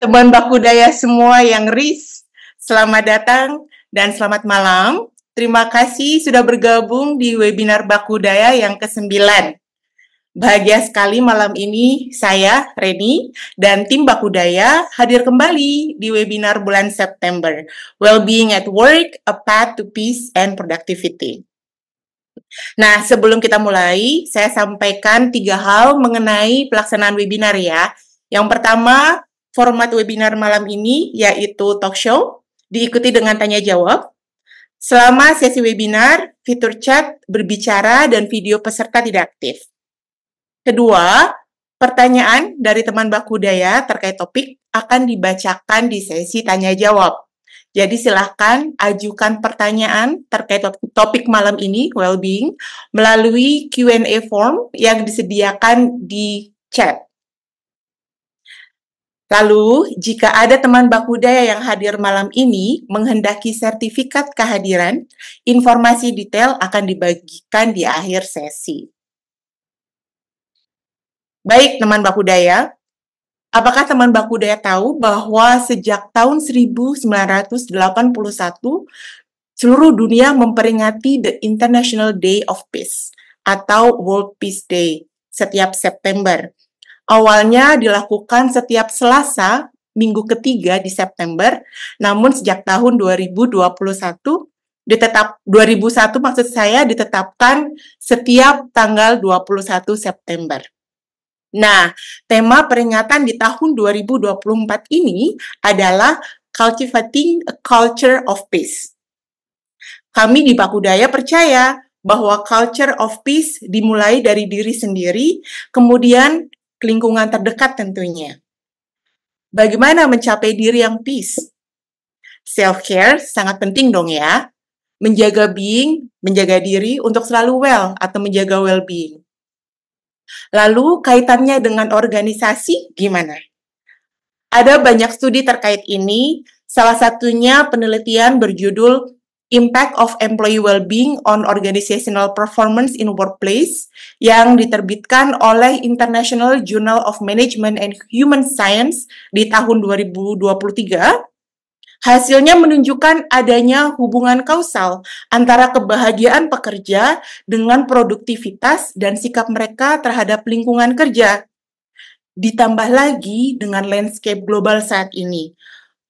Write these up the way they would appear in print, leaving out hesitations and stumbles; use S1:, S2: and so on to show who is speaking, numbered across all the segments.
S1: Teman baku daya semua yang RIS, selamat datang dan selamat malam. Terima kasih sudah bergabung di webinar baku daya yang ke-9. Bahagia sekali malam ini saya, Reni, dan tim baku daya hadir kembali di webinar bulan September, Wellbeing at Work, A Path to Peace and Productivity. Nah, sebelum kita mulai, saya sampaikan 3 hal mengenai pelaksanaan webinar ya. Yang pertama, format webinar malam ini yaitu talk show, diikuti dengan tanya jawab. Selama sesi webinar, fitur chat, berbicara, dan video peserta tidak aktif. Kedua, pertanyaan dari teman baku daya terkait topik akan dibacakan di sesi tanya jawab. Jadi silahkan ajukan pertanyaan terkait topik malam ini, well-being, melalui Q&A form yang disediakan di chat. Lalu, jika ada teman baku daya yang hadir malam ini menghendaki sertifikat kehadiran, informasi detail akan dibagikan di akhir sesi. Baik, teman baku daya, apakah teman baku daya tahu bahwa sejak tahun 1981, seluruh dunia memperingati The International Day of Peace atau World Peace Day setiap September. Awalnya dilakukan setiap Selasa, minggu ketiga di September, namun sejak tahun 2001 ditetapkan setiap tanggal 21 September. Nah, tema peringatan di tahun 2024 ini adalah Cultivating a Culture of Peace. Kami di Baku Daya percaya bahwa culture of peace dimulai dari diri sendiri, kemudian lingkungan terdekat tentunya. Bagaimana mencapai diri yang peace? Self-care sangat penting dong ya. Menjaga diri untuk selalu well atau menjaga well-being. Lalu kaitannya dengan organisasi gimana? Ada banyak studi terkait ini, salah satunya penelitian berjudul Impact of Employee Wellbeing on Organizational Performance in Workplace yang diterbitkan oleh International Journal of Management and Human Science di tahun 2023. Hasilnya menunjukkan adanya hubungan kausal antara kebahagiaan pekerja dengan produktivitas dan sikap mereka terhadap lingkungan kerja. Ditambah lagi dengan landscape global saat ini,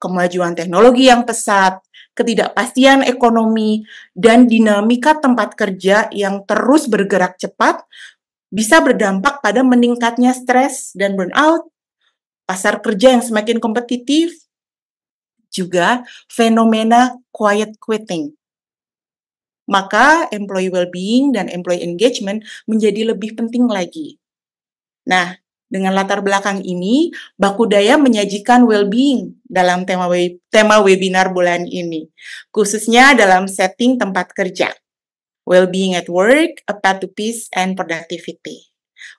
S1: kemajuan teknologi yang pesat, ketidakpastian ekonomi, dan dinamika tempat kerja yang terus bergerak cepat bisa berdampak pada meningkatnya stres dan burnout, pasar kerja yang semakin kompetitif, juga fenomena quiet quitting. Maka employee well-being dan employee engagement menjadi lebih penting lagi. Nah, dengan latar belakang ini, Baku Daya menyajikan well-being dalam tema webinar bulan ini, khususnya dalam setting tempat kerja. Well-being at work, a path to peace and productivity.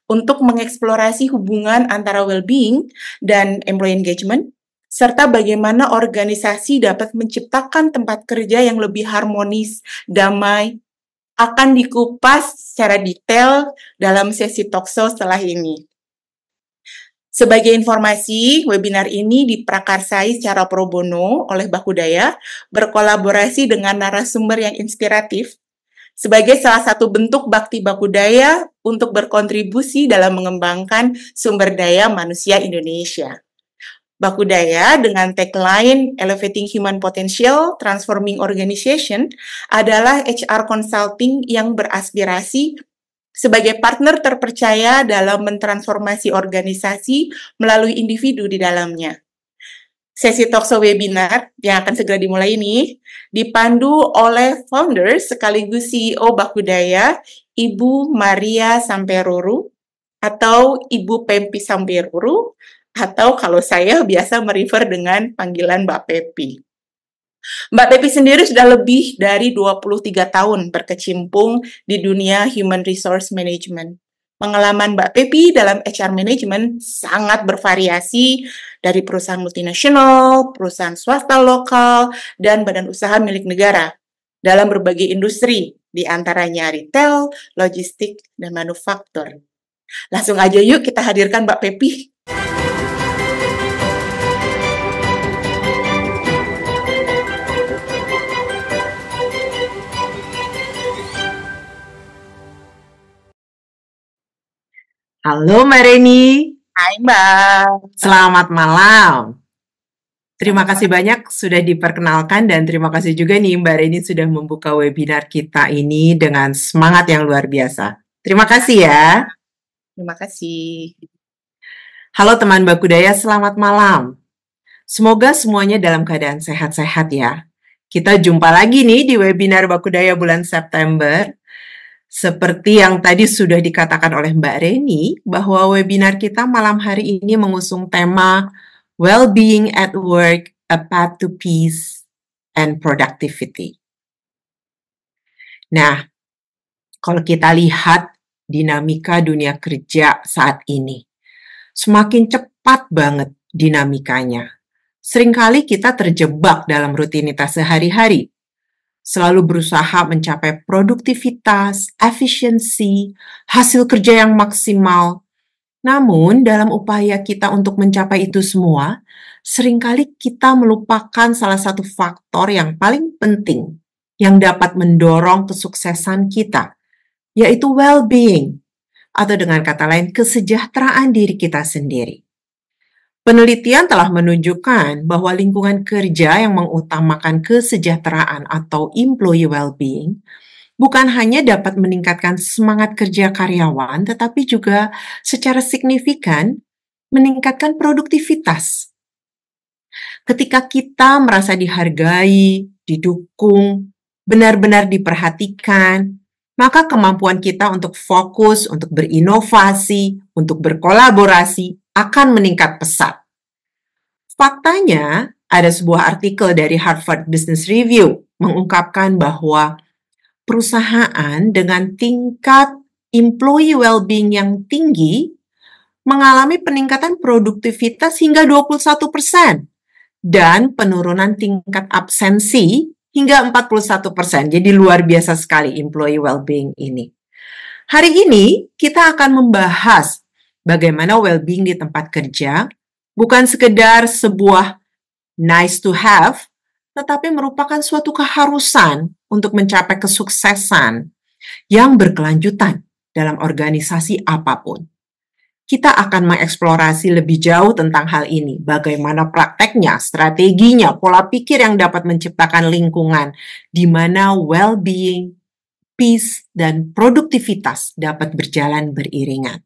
S1: Untuk mengeksplorasi hubungan antara well-being dan employee engagement, serta bagaimana organisasi dapat menciptakan tempat kerja yang lebih harmonis, damai, akan dikupas secara detail dalam sesi talkshow setelah ini. Sebagai informasi, webinar ini diprakarsai secara pro bono oleh Baku Daya, berkolaborasi dengan narasumber yang inspiratif, sebagai salah satu bentuk bakti Baku Daya untuk berkontribusi dalam mengembangkan sumber daya manusia Indonesia. Baku Daya dengan tagline Elevating Human Potential, Transforming Organization adalah HR consulting yang beraspirasi sebagai partner terpercaya dalam mentransformasi organisasi melalui individu di dalamnya. Sesi talkshow webinar yang akan segera dimulai ini dipandu oleh founder sekaligus CEO Baku Daya, Ibu Maria Samperuru atau Ibu Pempi Samperuru, atau kalau saya biasa merefer dengan panggilan Mbak Pepi. Mbak Pepi sendiri sudah lebih dari 23 tahun berkecimpung di dunia human resource management. Pengalaman Mbak Pepi dalam HR management sangat bervariasi dari perusahaan multinasional, perusahaan swasta lokal, dan badan usaha milik negara dalam berbagai industri, di antaranya retail, logistik, dan manufaktur. Langsung aja yuk kita hadirkan Mbak Pepi.
S2: Halo Mbak Reni,
S1: Hai Mbak.
S2: selamat malam. Terima kasih banyak sudah diperkenalkan dan terima kasih juga nih Mbak Reni sudah membuka webinar kita ini dengan semangat yang luar biasa. Terima kasih ya.
S1: Terima kasih.
S2: Halo teman Bakudaya, selamat malam. Semoga semuanya dalam keadaan sehat-sehat ya. Kita jumpa lagi nih di webinar Bakudaya bulan September. Seperti yang tadi sudah dikatakan oleh Mbak Reni, bahwa webinar kita malam hari ini mengusung tema Well-being at Work, a Path to Peace and Productivity. Nah, kalau kita lihat dinamika dunia kerja saat ini, semakin cepat banget dinamikanya. Seringkali kita terjebak dalam rutinitas sehari-hari, selalu berusaha mencapai produktivitas, efisiensi, hasil kerja yang maksimal. Namun, dalam upaya kita untuk mencapai itu semua, seringkali kita melupakan salah satu faktor yang paling penting yang dapat mendorong kesuksesan kita, yaitu well-being, atau dengan kata lain, kesejahteraan diri kita sendiri. Penelitian telah menunjukkan bahwa lingkungan kerja yang mengutamakan kesejahteraan atau employee well-being bukan hanya dapat meningkatkan semangat kerja karyawan, tetapi juga secara signifikan meningkatkan produktivitas. Ketika kita merasa dihargai, didukung, benar-benar diperhatikan, maka kemampuan kita untuk fokus, untuk berinovasi, untuk berkolaborasi akan meningkat pesat. Faktanya, ada sebuah artikel dari Harvard Business Review mengungkapkan bahwa perusahaan dengan tingkat employee well-being yang tinggi mengalami peningkatan produktivitas hingga 21% dan penurunan tingkat absensi hingga 41%. Jadi luar biasa sekali employee well-being ini. Hari ini kita akan membahas bagaimana well-being di tempat kerja bukan sekedar sebuah nice to have, tetapi merupakan suatu keharusan untuk mencapai kesuksesan yang berkelanjutan dalam organisasi apapun. Kita akan mengeksplorasi lebih jauh tentang hal ini, bagaimana prakteknya, strateginya, pola pikir yang dapat menciptakan lingkungan di mana well-being, peace, dan produktivitas dapat berjalan beriringan.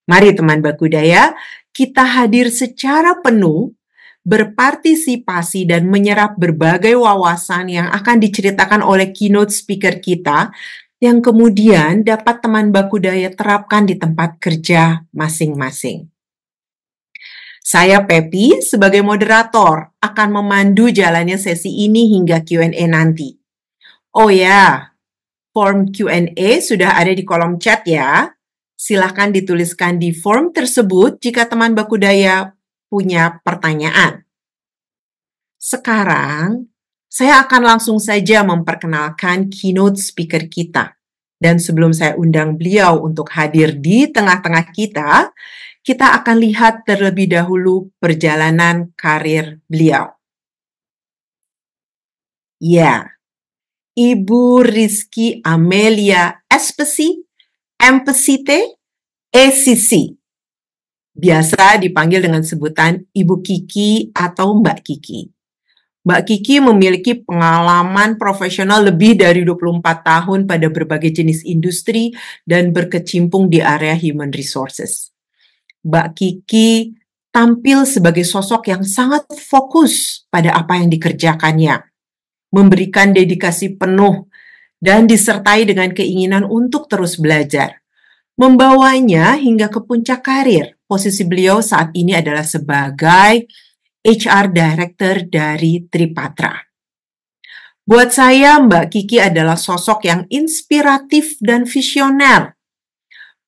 S2: Mari teman Bakudaya, kita hadir secara penuh berpartisipasi dan menyerap berbagai wawasan yang akan diceritakan oleh keynote speaker kita yang kemudian dapat teman Bakudaya terapkan di tempat kerja masing-masing. Saya Pepi sebagai moderator akan memandu jalannya sesi ini hingga Q&A nanti. Oh ya, form Q&A sudah ada di kolom chat ya. Silahkan dituliskan di form tersebut jika teman Bakudaya punya pertanyaan. Sekarang, saya akan langsung saja memperkenalkan keynote speaker kita. Dan sebelum saya undang beliau untuk hadir di tengah-tengah kita akan lihat terlebih dahulu perjalanan karir beliau. Ya, Ibu Rizky Amelia Espesi, Empesite, ECC. Biasa dipanggil dengan sebutan Ibu Kiki atau Mbak Kiki. Mbak Kiki memiliki pengalaman profesional lebih dari 24 tahun pada berbagai jenis industri dan berkecimpung di area human resources. Mbak Kiki tampil sebagai sosok yang sangat fokus pada apa yang dikerjakannya, memberikan dedikasi penuh, dan disertai dengan keinginan untuk terus belajar. Membawanya hingga ke puncak karir. Posisi beliau saat ini adalah sebagai HR Director dari Tripatra. Buat saya, Mbak Kiki adalah sosok yang inspiratif dan visioner.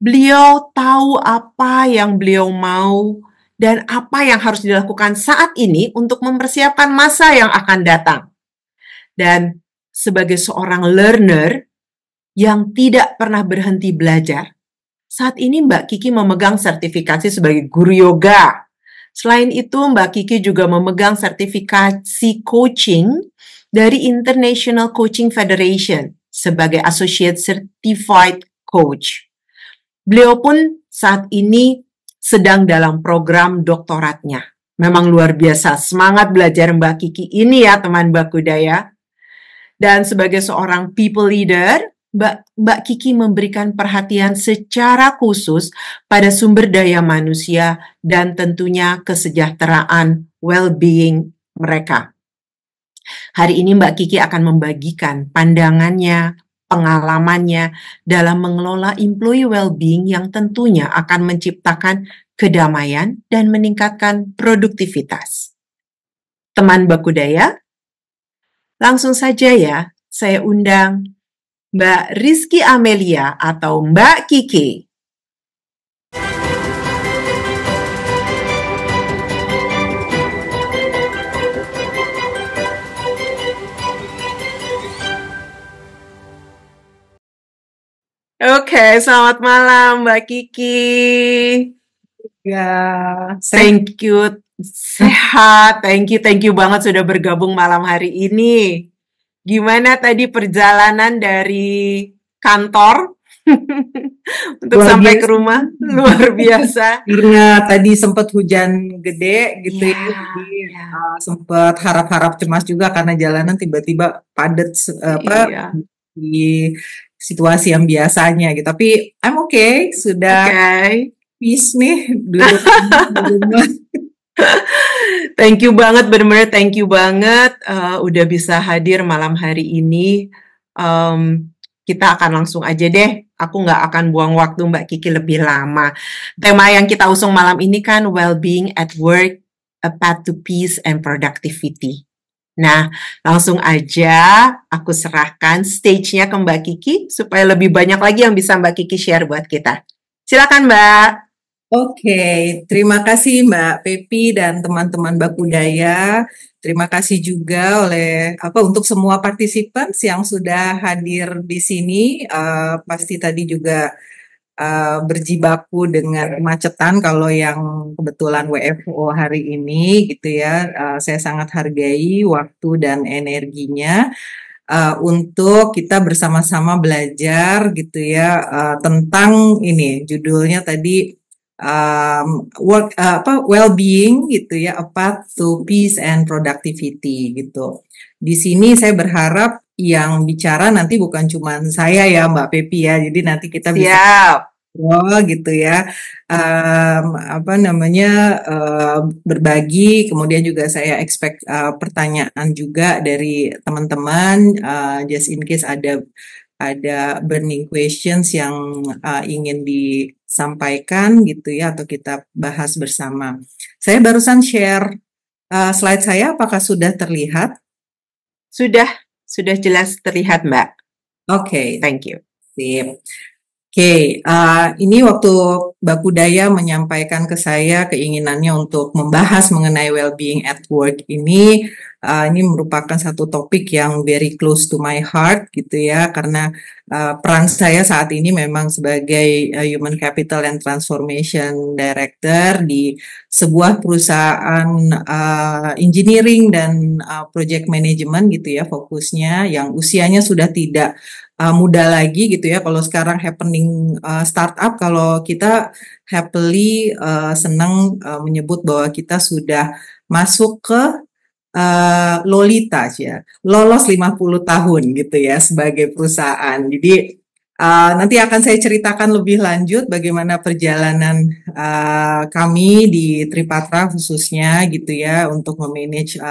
S2: Beliau tahu apa yang beliau mau dan apa yang harus dilakukan saat ini untuk mempersiapkan masa yang akan datang. Dan sebagai seorang learner yang tidak pernah berhenti belajar, saat ini Mbak Kiki memegang sertifikasi sebagai guru yoga. Selain itu, Mbak Kiki juga memegang sertifikasi coaching dari International Coaching Federation sebagai Associate Certified Coach. Beliau pun saat ini sedang dalam program doktoratnya. Memang luar biasa semangat belajar Mbak Kiki ini ya teman Bakudaya. Dan sebagai seorang people leader, Mbak Kiki memberikan perhatian secara khusus pada sumber daya manusia dan tentunya kesejahteraan well-being mereka. Hari ini Mbak Kiki akan membagikan pandangannya, pengalamannya dalam mengelola employee well-being yang tentunya akan menciptakan kedamaian dan meningkatkan produktivitas. Teman Bakudaya, langsung saja ya, saya undang Mbak Rizky Amelia atau Mbak Kiki. Oke, selamat malam Mbak Kiki.
S3: Ya,
S2: Thank you, sehat. Thank you banget sudah bergabung malam hari ini. Gimana tadi perjalanan dari kantor untuk
S3: Luar
S2: sampai ke
S3: biasa.
S2: rumah? Luar biasa.
S3: Karena tadi sempat hujan gede gitu
S2: Iya,
S3: ya, jadi
S2: iya.
S3: sempat harap-harap cemas juga karena jalanan tiba-tiba padat
S2: Iya.
S3: di situasi yang biasanya gitu. Tapi I'm okay, sudah
S2: Oke.
S3: peace nih duduk di rumah.
S2: Thank you banget, bener-bener thank you banget udah bisa hadir malam hari ini. Kita akan langsung aja deh. Aku nggak akan buang waktu Mbak Kiki lebih lama. Tema yang kita usung malam ini kan well-being at work, a path to peace and productivity. Nah, langsung aja aku serahkan stage-nya ke Mbak Kiki supaya lebih banyak lagi yang bisa Mbak Kiki share buat kita. Silakan Mbak.
S3: Oke, terima kasih Mbak Pepi dan teman-teman Bakudaya. Terima kasih juga untuk semua partisipan yang sudah hadir di sini. Pasti tadi juga berjibaku dengan kemacetan kalau yang kebetulan WFO hari ini gitu ya. Saya sangat hargai waktu dan energinya untuk kita bersama-sama belajar gitu ya tentang ini judulnya tadi well-being gitu ya, a path to peace and productivity gitu. Di sini saya berharap yang bicara nanti bukan cuma saya ya Mbak Pepi ya, jadi nanti kita bisa gitu ya, berbagi. Kemudian juga saya expect pertanyaan juga dari teman-teman, just in case ada burning questions yang ingin disampaikan gitu ya, atau kita bahas bersama. Saya barusan share slide saya, apakah sudah terlihat?
S2: Sudah jelas terlihat Mbak.
S3: Oke.
S2: Thank you.
S3: Sip. Oke, ini waktu Bakudaya menyampaikan ke saya keinginannya untuk membahas mengenai well-being at work ini merupakan satu topik yang very close to my heart gitu ya, karena peran saya saat ini memang sebagai Human Capital and Transformation Director di sebuah perusahaan engineering dan project management gitu ya, fokusnya yang usianya sudah tidak muda lagi gitu ya. Kalau sekarang happening startup, kalau kita happily senang menyebut bahwa kita sudah masuk ke Lolita ya, lolos 50 tahun gitu ya sebagai perusahaan. Jadi nanti akan saya ceritakan lebih lanjut bagaimana perjalanan kami di Tripatra khususnya gitu ya untuk memanage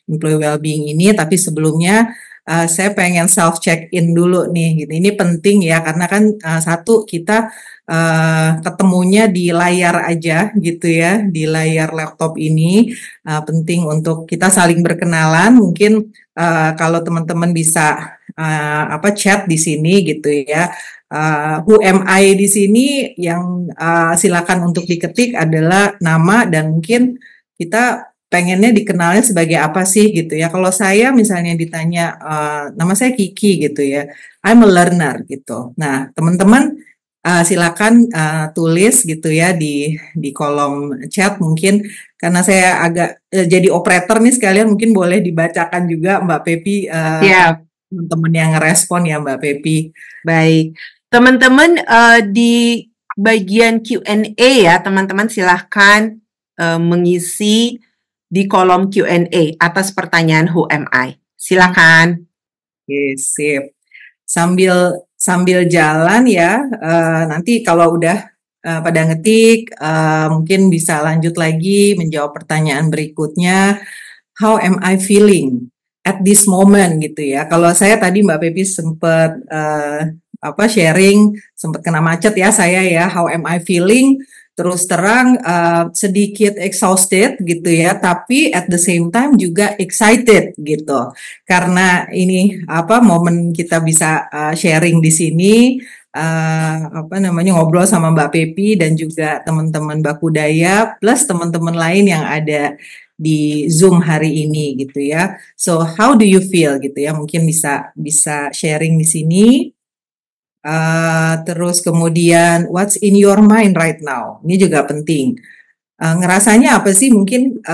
S3: employee well-being ini. Tapi sebelumnya saya pengen self check in dulu nih gitu. Ini penting ya karena kan satu kita ketemunya di layar aja gitu ya, di layar laptop ini. Penting untuk kita saling berkenalan. Mungkin kalau teman-teman bisa chat di sini gitu ya. Who am I di sini yang silakan untuk diketik adalah nama, dan mungkin kita pengennya dikenalnya sebagai apa sih gitu ya. Kalau saya misalnya ditanya nama saya Kiki gitu ya, I'm a learner gitu. Nah teman-teman silakan tulis gitu ya di kolom chat, mungkin karena saya agak jadi operator nih sekalian, mungkin boleh dibacakan juga Mbak Pepi teman-teman yang ngerespon ya Mbak Pepi.
S2: Baik, teman-teman di bagian Q&A ya, teman-teman silahkan mengisi di kolom Q&A atas pertanyaan Who am I. Silakan.
S3: Oke, sip. Sambil jalan ya, nanti kalau udah pada ngetik, mungkin bisa lanjut lagi menjawab pertanyaan berikutnya. How am I feeling at this moment gitu ya? Kalau saya tadi Mbak Pepi sempat sharing, sempat kena macet ya saya ya. How am I feeling? Terus terang sedikit exhausted gitu ya, tapi at the same time juga excited gitu. Karena ini momen kita bisa sharing di sini, ngobrol sama Mbak Pepi dan juga teman-teman Bakudaya plus teman-teman lain yang ada di Zoom hari ini gitu ya. So how do you feel gitu ya? Mungkin bisa sharing di sini. Terus kemudian what's in your mind right now? Ini juga penting. Ngerasanya apa sih? Mungkin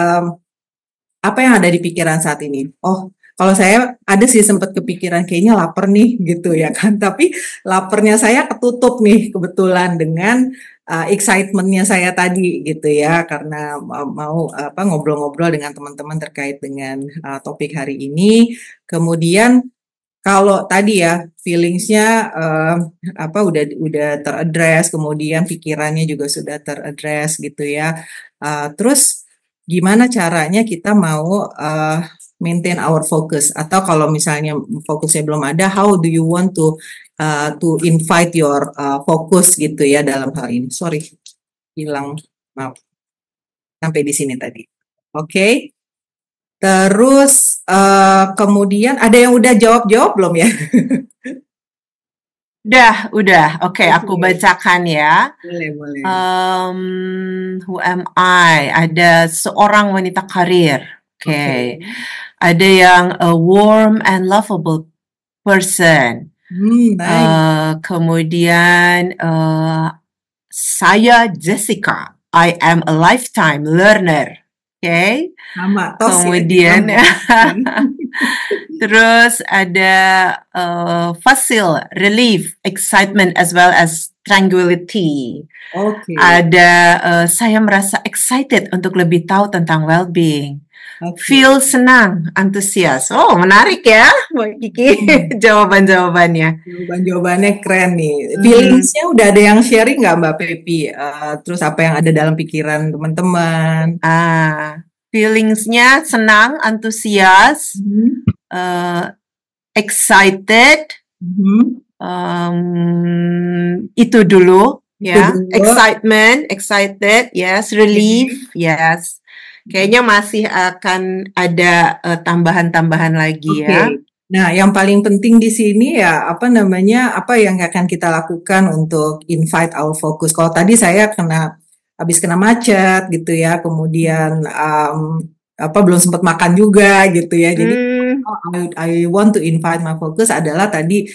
S3: apa yang ada di pikiran saat ini? Oh, kalau saya ada sih sempat kepikiran kayaknya lapar nih gitu ya kan. Tapi laparnya saya ketutup nih kebetulan dengan excitement-nya saya tadi gitu ya, karena mau ngobrol-ngobrol dengan teman-teman terkait dengan topik hari ini. Kemudian kalau tadi ya feelings-nya udah teraddress, kemudian pikirannya juga sudah teraddress gitu ya. Terus gimana caranya kita mau maintain our focus, atau kalau misalnya fokusnya belum ada, how do you want to invite your focus gitu ya dalam hal ini. Sorry, hilang, maaf. Sampai di sini tadi. Oke. Terus kemudian ada yang udah jawab belum ya?
S2: Udah. Oke, aku bacakan ya.
S3: Boleh.
S2: Who am I? Ada seorang wanita karir. Oke. Ada yang a warm and lovable person.
S3: Nice.
S2: Kemudian saya Jessica. I am a lifetime learner. Oke.
S3: Sama, tos
S2: Kemudian terus ada Fasil, relief, excitement as well as tranquility.
S3: Oke.
S2: Ada saya merasa excited untuk lebih tahu tentang well-being. Feel senang, antusias. Oh, menarik ya, Mbak Kiki. Jawabannya.
S3: Jawabannya keren nih. Feelingsnya udah ada yang sharing nggak Mbak Pepi? Terus apa yang ada dalam pikiran teman-teman?
S2: Feelingsnya senang, antusias, excited. Itu dulu, ya. Excitement, excited, yes. Relief, yes. Kayaknya masih akan ada tambahan-tambahan lagi ya.
S3: Nah, yang paling penting di sini ya apa yang akan kita lakukan untuk invite our focus. Kalau tadi saya habis kena macet gitu ya, kemudian belum sempat makan juga gitu ya. Jadi I want to invite my focus adalah tadi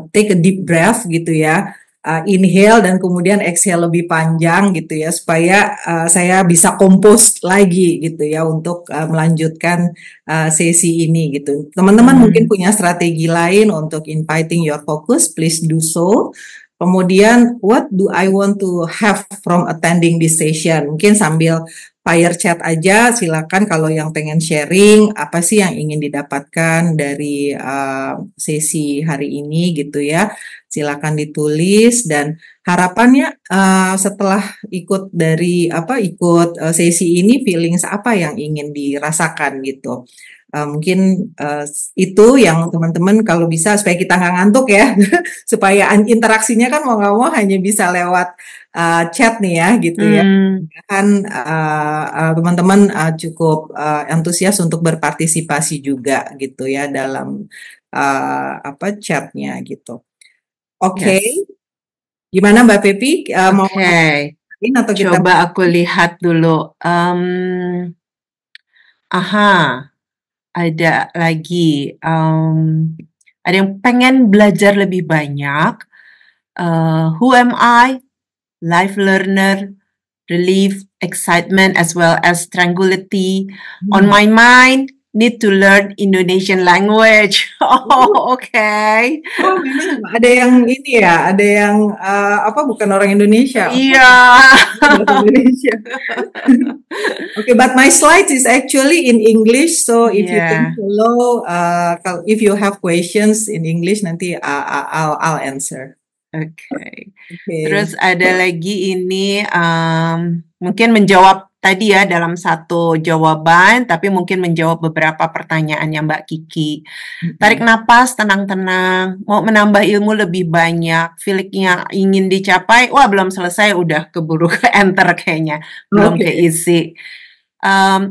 S3: take a deep breath gitu ya. Inhale dan kemudian exhale lebih panjang gitu ya, supaya saya bisa kompos lagi gitu ya untuk melanjutkan sesi ini gitu. Teman-teman mungkin punya strategi lain untuk inviting your focus, please do so. Kemudian what do I want to have from attending this session? Mungkin sambil fire chat aja, silakan kalau yang pengen sharing apa sih yang ingin didapatkan dari sesi hari ini gitu ya. Silakan ditulis, dan harapannya setelah ikut sesi ini feelings apa yang ingin dirasakan gitu. Mungkin itu yang teman-teman kalau bisa supaya kita nggak ngantuk ya, supaya interaksinya kan mau nggak mau hanya bisa lewat chat nih ya gitu ya. Kan teman-teman cukup antusias untuk berpartisipasi juga gitu ya dalam chatnya gitu. Oke. Gimana Mbak Pepi? Mau
S2: atau kita coba aku lihat dulu. Ada lagi. Ada yang pengen belajar lebih banyak. Who am I? Life learner, relief, excitement, as well as tranquility. On my mind, need to learn Indonesian language. Oh, okay.
S3: Oh, memang ada yang ini ya, ada yang bukan orang Indonesia.
S2: Iya.
S3: Bahasa Indonesia. Okay, but my slides is actually in English, so if you can
S2: Yeah.
S3: follow, if you have questions in English, nanti I'll answer.
S2: Okay.
S3: Okay.
S2: Terus ada lagi ini mungkin menjawab tadi ya dalam satu jawaban, tapi mungkin menjawab beberapa pertanyaannya Mbak Kiki. Tarik napas, tenang-tenang, mau menambah ilmu lebih banyak, feeling-nya ingin dicapai, wah belum selesai, udah keburu ke enter kayaknya, belum
S3: Oke.
S2: keisi.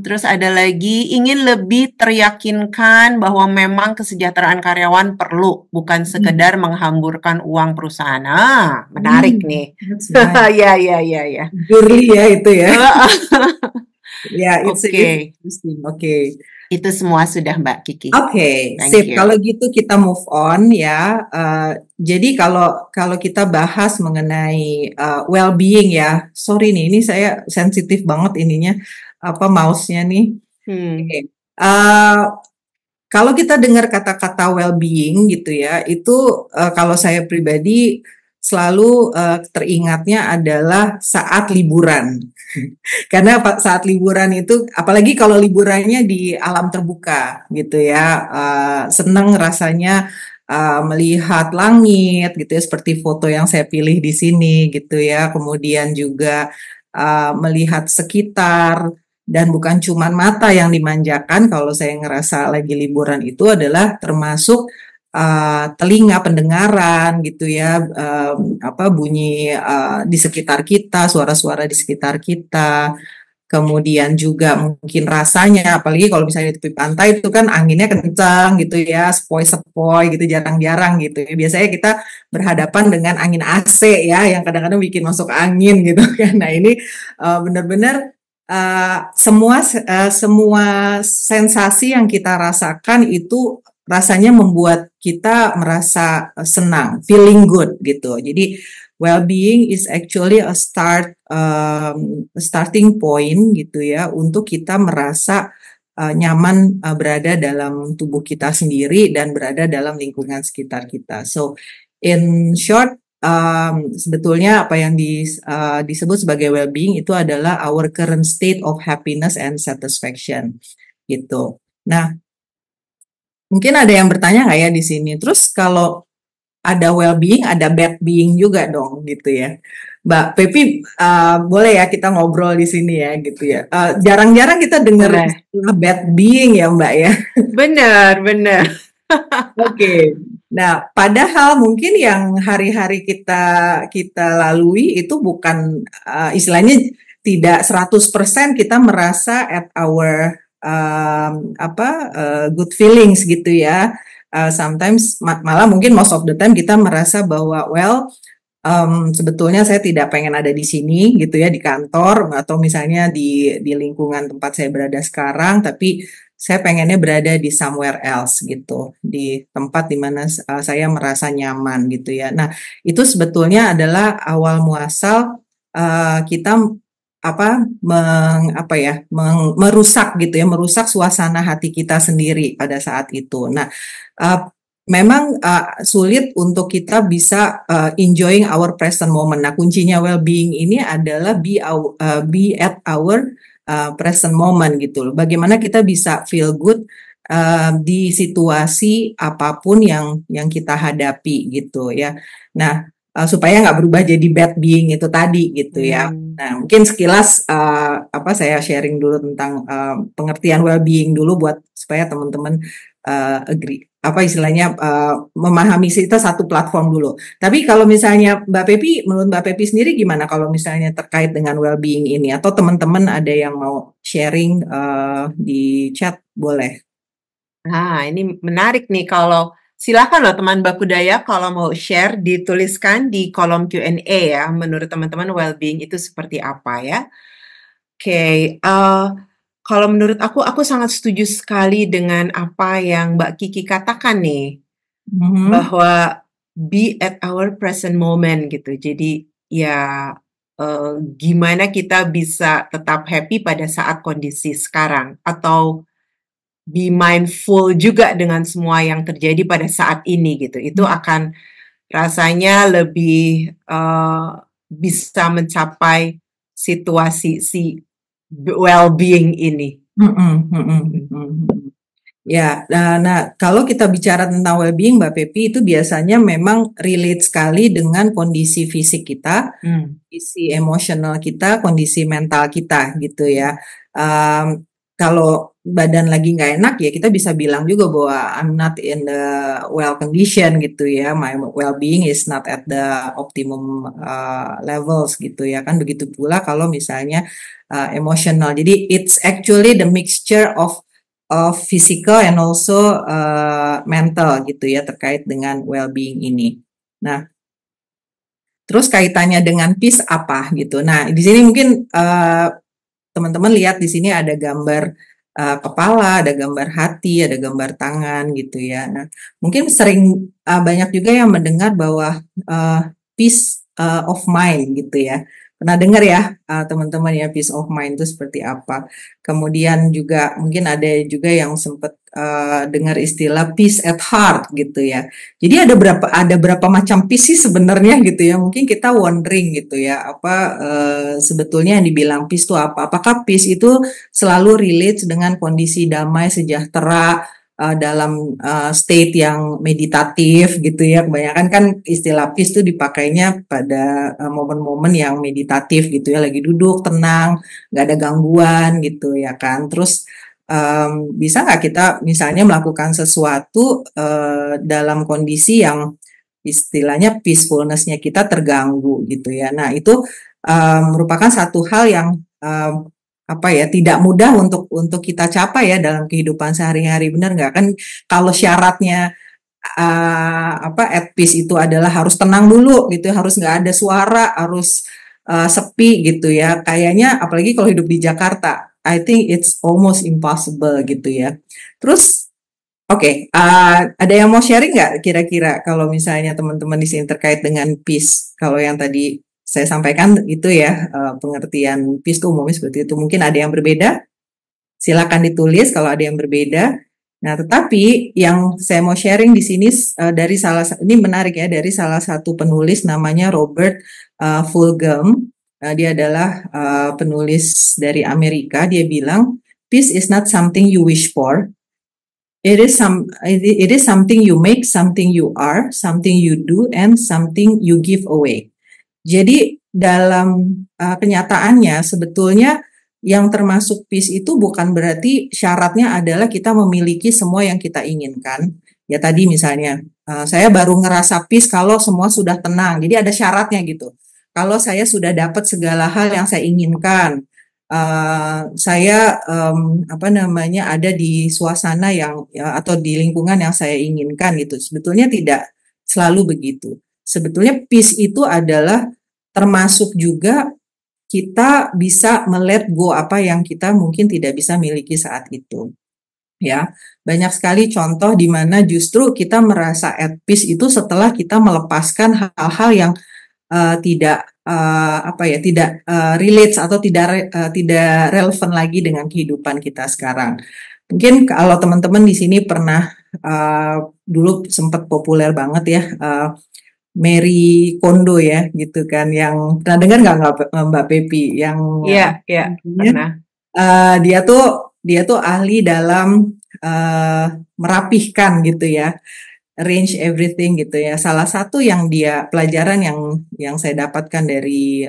S2: Terus ada lagi, ingin lebih teryakinkan bahwa memang kesejahteraan karyawan perlu, bukan sekedar menghamburkan uang perusahaan. Menarik nih.
S3: That's nice.
S2: Ya.
S3: Jurli ya itu ya. Ya, it's
S2: Oke.
S3: interesting. Oke.
S2: Itu semua sudah Mbak Kiki.
S3: Oke,
S2: Thank
S3: sip.
S2: you.
S3: Kalau gitu kita move on ya. Jadi kalau kita bahas mengenai well-being ya, sorry nih, ini saya sensitif banget ininya mouse-nya nih. Oke. Kalau kita dengar kata-kata well-being gitu ya, itu kalau saya pribadi selalu teringatnya adalah saat liburan. Karena saat liburan itu, apalagi kalau liburannya di alam terbuka gitu ya, seneng rasanya melihat langit gitu ya, seperti foto yang saya pilih di sini gitu ya. Kemudian juga melihat sekitar, dan bukan cuma mata yang dimanjakan. Kalau saya ngerasa lagi liburan itu adalah termasuk telinga pendengaran gitu ya, bunyi di sekitar kita, suara-suara di sekitar kita. Kemudian juga mungkin rasanya, apalagi kalau misalnya di tepi pantai itu kan anginnya kencang gitu ya, sepoi-sepoi gitu, jarang-jarang gitu ya. Biasanya kita berhadapan dengan angin AC ya, yang kadang-kadang bikin masuk angin gitu kan. Nah ini benar-benar semua sensasi yang kita rasakan itu rasanya membuat kita merasa senang, feeling good gitu. Jadi well-being is actually a starting point gitu ya, untuk kita merasa nyaman berada dalam tubuh kita sendiri dan berada dalam lingkungan sekitar kita. So in short, sebetulnya apa yang disebut sebagai well-being itu adalah our current state of happiness and satisfaction gitu. Nah, mungkin ada yang bertanya nggak ya di sini? Terus kalau ada well-being, ada bad being juga dong gitu ya. Mbak Pepi, boleh ya kita ngobrol di sini ya gitu ya. Jarang-jarang kita dengar istilah bad being ya Mbak ya.
S2: Benar.
S3: Oke. Nah, padahal mungkin yang hari-hari kita lalui itu bukan istilahnya tidak 100% kita merasa at our good feelings gitu ya. Sometimes malah mungkin most of the time kita merasa bahwa sebetulnya saya tidak pengen ada di sini gitu ya, di kantor atau misalnya di lingkungan tempat saya berada sekarang, tapi saya pengennya berada di somewhere else gitu, di tempat di mana saya merasa nyaman gitu ya. Nah, itu sebetulnya adalah awal muasal kita merusak gitu ya, merusak suasana hati kita sendiri pada saat itu. Nah, memang sulit untuk kita bisa enjoying our present moment. Nah, kuncinya well-being ini adalah be at our present moment gitu loh. Bagaimana kita bisa feel good di situasi apapun yang kita hadapi gitu ya. Nah, supaya nggak berubah jadi bad being itu tadi gitu ya. Nah, mungkin sekilas saya sharing dulu tentang pengertian well-being dulu buat supaya teman-teman agree. Istilahnya memahami kita satu platform dulu. Tapi kalau misalnya Mbak Pepi, menurut Mbak Pepi sendiri gimana kalau misalnya terkait dengan well-being ini? Atau teman-teman ada yang mau sharing di chat, boleh.
S2: Nah, ini menarik nih, kalau silakan loh teman Bakudaya, kalau mau share dituliskan di kolom Q&A ya, menurut teman-teman well-being itu seperti apa ya. Oke, kalau menurut aku sangat setuju sekali dengan apa yang Mbak Kiki katakan nih, bahwa be at our present moment gitu. Jadi ya gimana kita bisa tetap happy pada saat kondisi sekarang, atau be mindful juga dengan semua yang terjadi pada saat ini gitu. Itu akan rasanya lebih bisa mencapai situasi si well-being ini.
S3: Ya, nah kalau kita bicara tentang well-being, Mbak Pepi, itu biasanya memang relate sekali dengan kondisi fisik kita, kondisi emosional kita, kondisi mental kita gitu ya. Kalau badan lagi nggak enak ya kita bisa bilang juga bahwa I'm not in the well condition gitu ya, my well-being is not at the optimum levels gitu ya kan. Begitu pula kalau misalnya emosional. Jadi it's actually the mixture of physical and also mental gitu ya terkait dengan well-being ini. Nah, terus kaitannya dengan peace apa gitu. Nah, di sini mungkin teman-teman lihat di sini ada gambar kepala, ada gambar hati, ada gambar tangan gitu ya. Nah, mungkin sering banyak juga yang mendengar bahwa peace of mind gitu ya. Pernah dengar ya teman-teman ya peace of mind itu seperti apa. Kemudian juga mungkin ada juga yang sempat dengar istilah peace at heart gitu ya. Jadi ada berapa macam peace sih sebenarnya gitu ya. Mungkin kita wondering gitu ya apa sebetulnya yang dibilang peace itu apa. Apakah peace itu selalu relate dengan kondisi damai, sejahtera, dalam state yang meditatif gitu ya. Kebanyakan kan istilah peace itu dipakainya pada momen-momen yang meditatif gitu ya, lagi duduk tenang, nggak ada gangguan gitu ya kan. Terus bisa nggak kita misalnya melakukan sesuatu dalam kondisi yang istilahnya peacefulness-nya kita terganggu gitu ya. Nah itu merupakan satu hal yang tidak mudah untuk kita capai ya dalam kehidupan sehari-hari, benar nggak kan? Kalau syaratnya at peace itu adalah harus tenang dulu gitu, harus nggak ada suara, harus sepi gitu ya. Kayaknya apalagi kalau hidup di Jakarta, I think it's almost impossible gitu ya. Terus ada yang mau sharing nggak kira-kira kalau misalnya teman-teman di sini terkait dengan peace? Kalau yang tadi saya sampaikan itu ya pengertian peace itu umumnya seperti itu. Mungkin ada yang berbeda, silakan ditulis kalau ada yang berbeda. Nah, tetapi yang saya mau sharing di sini ini menarik ya, dari salah satu penulis namanya Robert Fulghum. Dia adalah penulis dari Amerika. Dia bilang peace is not something you wish for. It is something you make, something you are, something you do, and something you give away. Jadi dalam kenyataannya sebetulnya yang termasuk peace itu bukan berarti syaratnya adalah kita memiliki semua yang kita inginkan. Ya tadi misalnya saya baru ngerasa peace kalau semua sudah tenang. Jadi ada syaratnya gitu. Kalau saya sudah dapat segala hal yang saya inginkan, saya ada di suasana yang atau di lingkungan yang saya inginkan gitu. Sebetulnya tidak selalu begitu. Sebetulnya peace itu adalah termasuk juga kita bisa let go apa yang kita mungkin tidak bisa miliki saat itu. Ya, banyak sekali contoh di mana justru kita merasa at peace itu setelah kita melepaskan hal-hal yang tidak relate atau tidak relevan lagi dengan kehidupan kita sekarang. Mungkin kalau teman-teman di sini pernah dulu sempat populer banget ya Mary Kondo ya gitu kan, yang pernah dengar nggak Mbak Pepi yang
S2: pernah.
S3: Dia tuh ahli dalam merapihkan gitu ya, arrange everything gitu ya. Salah satu yang dia pelajaran yang saya dapatkan dari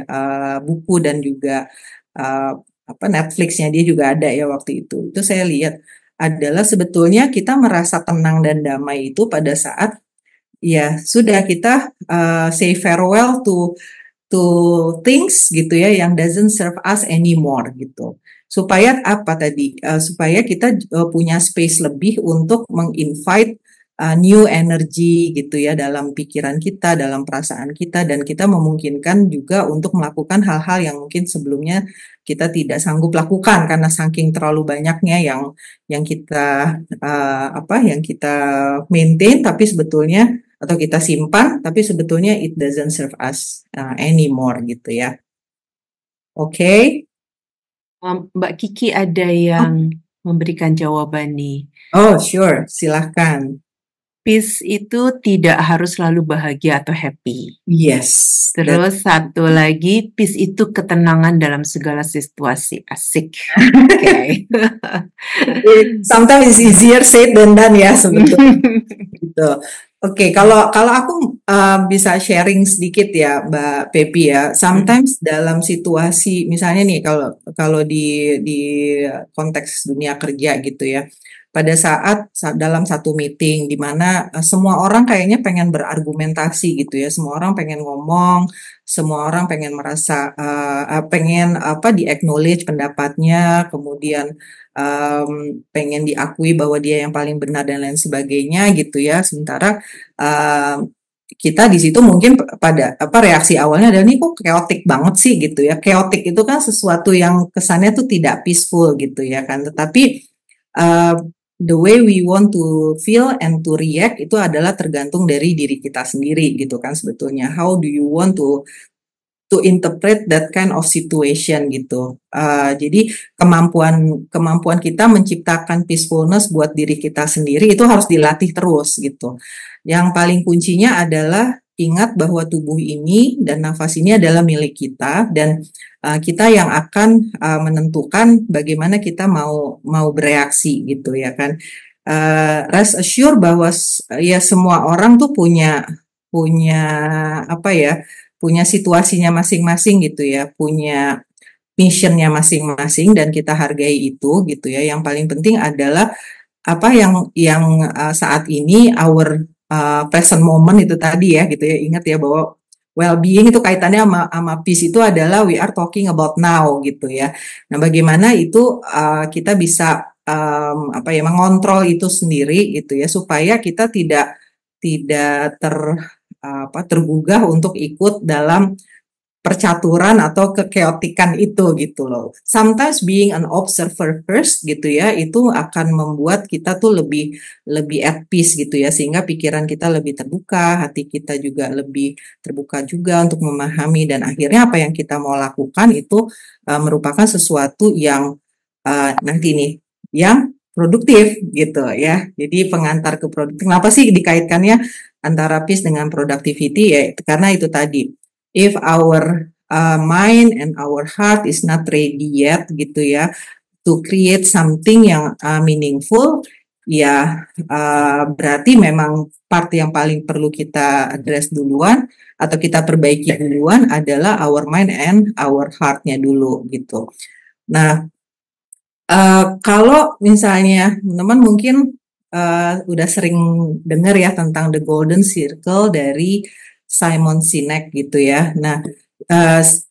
S3: buku dan juga Netflix-nya dia juga ada ya waktu itu. Itu saya lihat adalah sebetulnya kita merasa tenang dan damai itu pada saat ya sudah kita say farewell to things gitu ya yang doesn't serve us anymore gitu. Supaya apa tadi? Supaya kita punya space lebih untuk menginvite new energy gitu ya dalam pikiran kita, dalam perasaan kita, dan kita memungkinkan juga untuk melakukan hal-hal yang mungkin sebelumnya kita tidak sanggup lakukan karena saking terlalu banyaknya yang kita yang kita maintain tapi sebetulnya atau kita simpan tapi sebetulnya it doesn't serve us anymore gitu ya. Oke.
S2: Mbak Kiki ada yang memberikan jawaban nih.
S3: Oh, sure, silahkan.
S2: Peace itu tidak harus selalu bahagia atau happy.
S3: Yes,
S2: Terus satu lagi, peace itu ketenangan dalam segala situasi. Asik. Oke.
S3: sometimes it's easier said than done ya sebetulnya. Gitu. Oke, kalau aku bisa sharing sedikit ya, Mbak Pepi ya. Sometimes dalam situasi, misalnya nih, kalau di konteks dunia kerja gitu ya, pada saat dalam satu meeting di mana semua orang kayaknya pengen berargumentasi gitu ya, semua orang pengen ngomong, semua orang pengen merasa pengen di acknowledge pendapatnya, kemudian pengen diakui bahwa dia yang paling benar dan lain sebagainya gitu ya. Sementara kita di situ mungkin pada reaksi awalnya adalah, nih kok chaotic banget sih gitu ya. Chaotic itu kan sesuatu yang kesannya tuh tidak peaceful gitu ya kan. Tetapi the way we want to feel and to react itu adalah tergantung dari diri kita sendiri gitu kan sebetulnya. How do you want to interpret that kind of situation gitu. Jadi kemampuan kita menciptakan peacefulness buat diri kita sendiri itu harus dilatih terus gitu. Yang paling kuncinya adalah ingat bahwa tubuh ini dan nafas ini adalah milik kita, dan kita yang akan menentukan bagaimana kita mau bereaksi gitu ya kan. Rest assure bahwa ya semua orang tuh punya punya situasinya masing-masing gitu ya, punya missionnya masing-masing, dan kita hargai itu gitu ya. Yang paling penting adalah apa yang saat ini our present moment itu tadi ya gitu ya. Ingat ya bahwa well-being itu kaitannya sama peace itu adalah we are talking about now gitu ya. Nah, bagaimana itu kita bisa mengontrol itu sendiri gitu ya, supaya kita tidak tergugah untuk ikut dalam percaturan atau kekeotikan itu gitu loh. Sometimes being an observer first gitu ya, itu akan membuat kita tuh lebih at peace gitu ya, sehingga pikiran kita lebih terbuka, hati kita juga lebih terbuka juga untuk memahami, dan akhirnya apa yang kita mau lakukan itu merupakan sesuatu yang nanti nih yang produktif gitu ya. Jadi pengantar ke produktif. Kenapa sih dikaitkannya antara peace dengan productivity ya? Karena itu tadi, if our mind and our heart is not ready yet gitu ya, to create something yang meaningful, ya berarti memang part yang paling perlu kita address duluan atau kita perbaiki duluan adalah our mind and our heart-nya dulu gitu. Nah, kalau misalnya teman-teman mungkin udah sering dengar ya tentang the golden circle dari Simon Sinek gitu ya. Nah,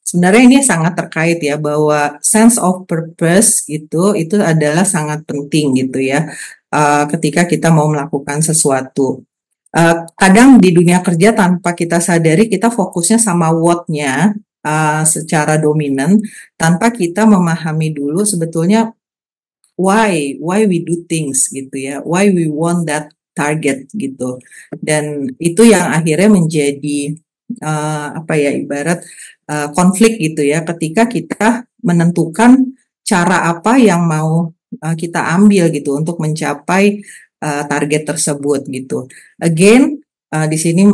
S3: sebenarnya ini sangat terkait ya, bahwa sense of purpose itu adalah sangat penting gitu ya, ketika kita mau melakukan sesuatu. Kadang di dunia kerja tanpa kita sadari kita fokusnya sama what-nya secara dominan, tanpa kita memahami dulu sebetulnya why we do things gitu ya, why we want that target gitu. Dan itu yang akhirnya menjadi ibarat konflik gitu ya, ketika kita menentukan cara apa yang mau kita ambil gitu untuk mencapai target tersebut gitu. Again, di sini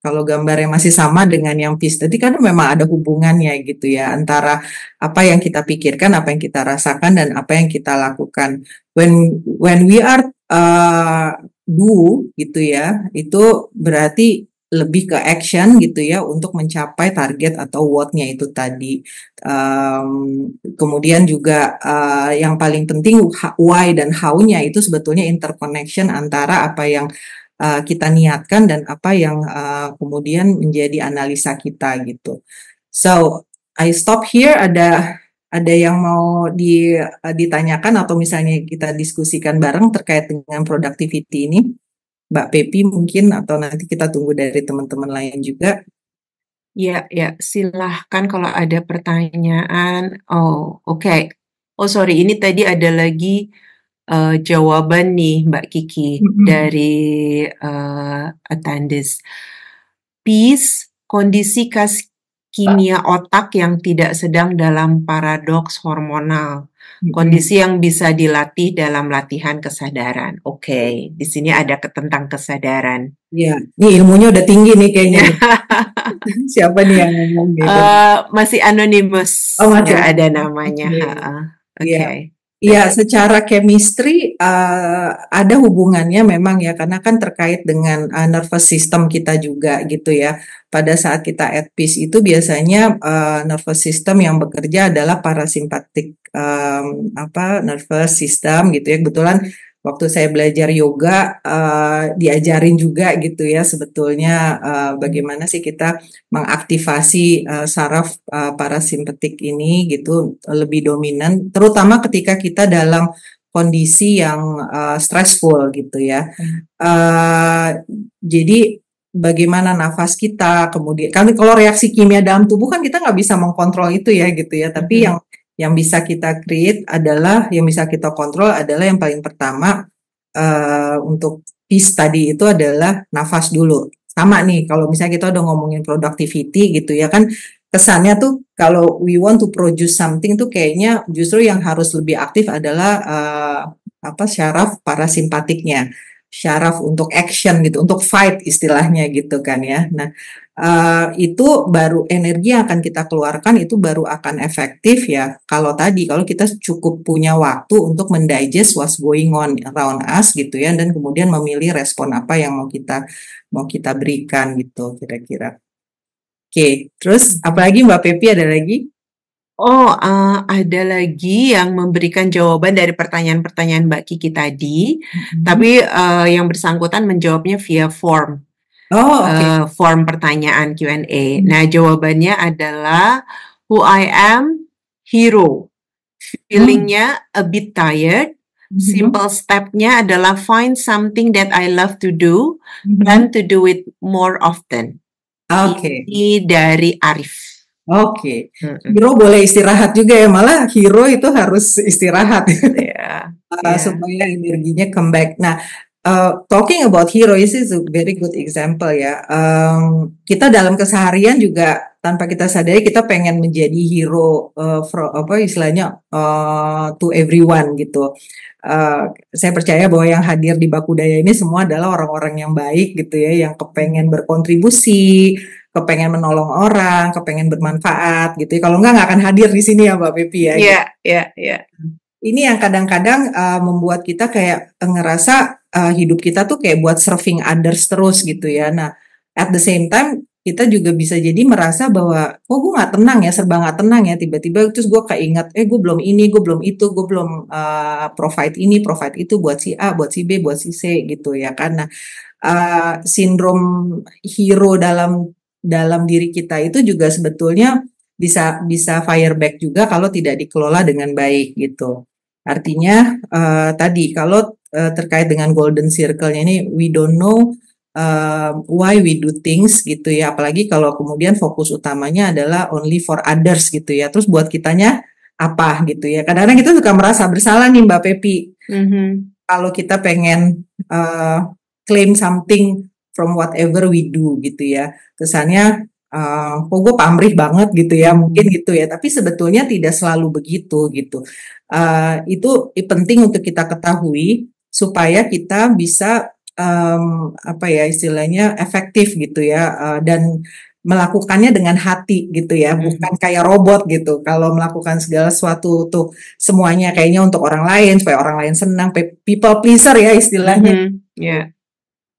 S3: kalau gambarnya masih sama dengan yang peace tadi, kan memang ada hubungannya gitu ya, antara apa yang kita pikirkan, apa yang kita rasakan, dan apa yang kita lakukan. When we are do gitu ya, itu berarti lebih ke action gitu ya, untuk mencapai target atau what-nya itu tadi. Kemudian juga yang paling penting why dan how-nya itu sebetulnya interconnection antara apa yang kita niatkan dan apa yang kemudian menjadi analisa kita gitu. So I stop here. Ada yang mau ditanyakan atau misalnya kita diskusikan bareng terkait dengan productivity ini, Mbak Pepi mungkin, atau nanti kita tunggu dari teman-teman lain juga.
S2: Ya, silahkan kalau ada pertanyaan. Oh, oke. Oh, sorry, ini tadi ada lagi jawaban nih, Mbak Kiki, dari attendees. Peace, kondisi kimia otak yang tidak sedang dalam paradoks hormonal. Kondisi yang bisa dilatih dalam latihan kesadaran. Oke, di sini ada tentang kesadaran.
S3: Iya, ini ilmunya udah tinggi nih kayaknya. Siapa nih yang ngomong gitu?
S2: Masih anonymous,
S3: Oh, masih
S2: nggak ada
S3: anonymous.
S2: namanya.
S3: Oke. Iya.
S2: Oke.
S3: Iya, secara chemistry ada hubungannya memang ya, karena kan terkait dengan nervous system kita juga gitu ya. Pada saat kita at peace itu biasanya nervous system yang bekerja adalah parasimpatik nervous system gitu ya. Kebetulan waktu saya belajar yoga diajarin juga gitu ya sebetulnya bagaimana sih kita mengaktifasi saraf parasimpatik ini gitu lebih dominan, terutama ketika kita dalam kondisi yang stressful gitu ya. Jadi bagaimana nafas kita, kemudian kan kalau reaksi kimia dalam tubuh kan kita nggak bisa mengkontrol itu ya gitu ya. Tapi yang bisa kita create adalah, yang bisa kita kontrol adalah yang paling pertama untuk peace tadi itu adalah nafas dulu. Sama nih, kalau misalnya kita udah ngomongin productivity gitu ya kan, kesannya tuh kalau we want to produce something tuh kayaknya justru yang harus lebih aktif adalah syaraf parasimpatiknya, syaraf untuk action gitu, untuk fight istilahnya gitu kan ya. Nah, itu baru energi yang akan kita keluarkan itu baru akan efektif ya kalau kita cukup punya waktu untuk mendigest what's going on around us gitu ya, dan kemudian memilih respon apa yang mau kita berikan gitu kira-kira. Oke, terus apalagi Mbak Pepi, ada lagi?
S2: Ada lagi yang memberikan jawaban dari pertanyaan-pertanyaan Mbak Kiki tadi, tapi yang bersangkutan menjawabnya via form. Form pertanyaan Q&A. Nah, jawabannya adalah who I am, hero. Feelingnya a bit tired. Simple step-nya adalah find something that I love to do, plan to do it more often. Ini dari Arif.
S3: Hero boleh istirahat juga ya, malah hero itu harus istirahat supaya energinya come back. Nah, talking about hero is a very good example ya. Kita dalam keseharian juga tanpa kita sadari kita pengen menjadi hero to everyone gitu. Saya percaya bahwa yang hadir di Bakudaya ini semua adalah orang-orang yang baik gitu ya, yang kepengen berkontribusi, kepengen menolong orang, kepengen bermanfaat gitu ya. Kalau nggak akan hadir di sini ya Mbak Pepi ya.
S2: Iya.
S3: Ini yang kadang-kadang membuat kita kayak ngerasa hidup kita tuh kayak buat serving others terus gitu ya. Nah, at the same time kita juga bisa jadi merasa bahwa gue nggak tenang ya, serba nggak tenang ya, tiba-tiba terus gue keinget gue belum ini, gue belum itu, gue belum provide ini, provide itu buat si A, buat si B, buat si C gitu ya. Karena sindrom hero dalam diri kita itu juga sebetulnya bisa fireback juga kalau tidak dikelola dengan baik gitu. Artinya tadi kalau terkait dengan golden circle-nya ini, we don't know why we do things gitu ya, apalagi kalau kemudian fokus utamanya adalah only for others gitu ya, terus buat kitanya apa gitu ya. Kadang-kadang kita suka merasa bersalah nih Mbak Pepi, kalau kita pengen claim something from whatever we do gitu ya, kesannya kok gue pamrih banget gitu ya, mungkin gitu ya, tapi sebetulnya tidak selalu begitu gitu. Itu penting untuk kita ketahui supaya kita bisa istilahnya efektif gitu ya, dan melakukannya dengan hati gitu ya, bukan kayak robot gitu. Kalau melakukan segala sesuatu tuh semuanya kayaknya untuk orang lain, supaya orang lain senang, people pleaser ya istilahnya.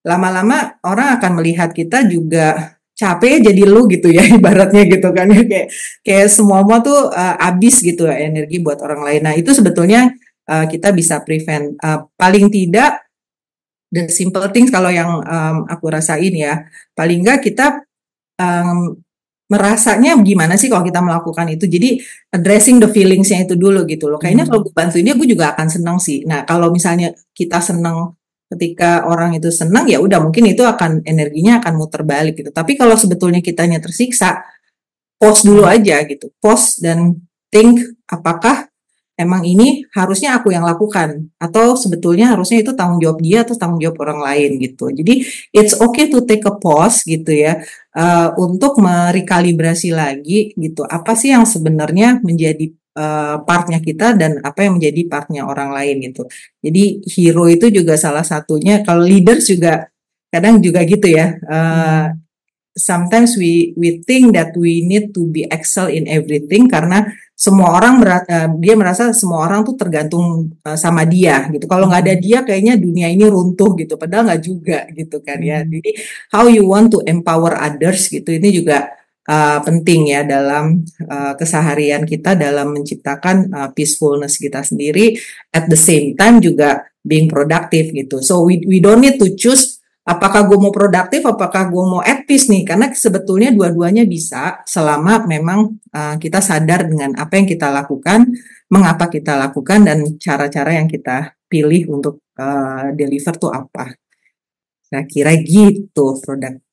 S3: Lama-lama orang akan melihat kita juga capek jadi lu gitu ya, ibaratnya gitu kan ya, kayak semua tuh habis gitu energi buat orang lain. Nah, itu sebetulnya kita bisa prevent, paling tidak the simple things kalau yang aku rasain ya, paling enggak kita merasanya gimana sih kalau kita melakukan itu. Jadi addressing the feelings-nya itu dulu gitu loh. Kayaknya kalau gue bantuin dia, gue juga akan senang sih. Nah, kalau misalnya kita senang ketika orang itu senang, ya udah mungkin itu akan energinya akan muter balik gitu. Tapi kalau sebetulnya kitanya tersiksa, pause dulu aja gitu. Pause dan think, apakah emang ini harusnya aku yang lakukan, atau sebetulnya harusnya itu tanggung jawab dia atau tanggung jawab orang lain gitu. Jadi it's okay to take a pause gitu ya, untuk merekalibrasi lagi gitu. Apa sih yang sebenarnya menjadi partnya kita dan apa yang menjadi partnya orang lain gitu. Jadi hero itu juga salah satunya. Kalau leaders juga kadang juga gitu ya. Sometimes we think that we need to be excel in everything karena semua orang dia merasa semua orang tuh tergantung sama dia gitu. Kalau nggak ada dia kayaknya dunia ini runtuh gitu. Padahal nggak juga gitu kan ya. Jadi how you want to empower others gitu ini juga penting ya dalam keseharian kita dalam menciptakan peacefulness kita sendiri. At the same time juga being productive gitu. So we don't need to choose apakah gue mau produktif, apakah gue mau at peace nih, karena sebetulnya dua-duanya bisa selama memang kita sadar dengan apa yang kita lakukan, mengapa kita lakukan, dan cara-cara yang kita pilih untuk deliver tuh apa. Saya kira gitu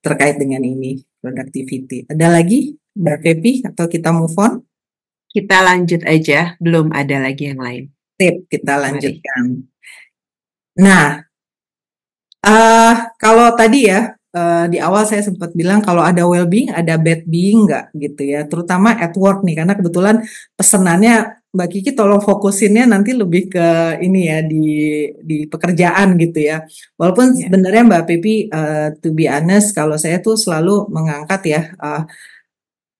S3: terkait dengan ini, productivity. Ada lagi, Mbak Pepi, atau kita move on?
S2: Kita lanjut aja, belum ada lagi yang lain.
S3: Tip, kita lanjutkan. Nah, kalau tadi ya di awal saya sempat bilang kalau ada well-being, ada bad being nggak gitu ya, terutama at work nih, karena kebetulan pesenannya Mbak Kiki tolong fokusinnya nanti lebih ke ini ya di pekerjaan gitu ya. Walaupun sebenarnya Mbak Pepi, to be honest, kalau saya tuh selalu mengangkat ya,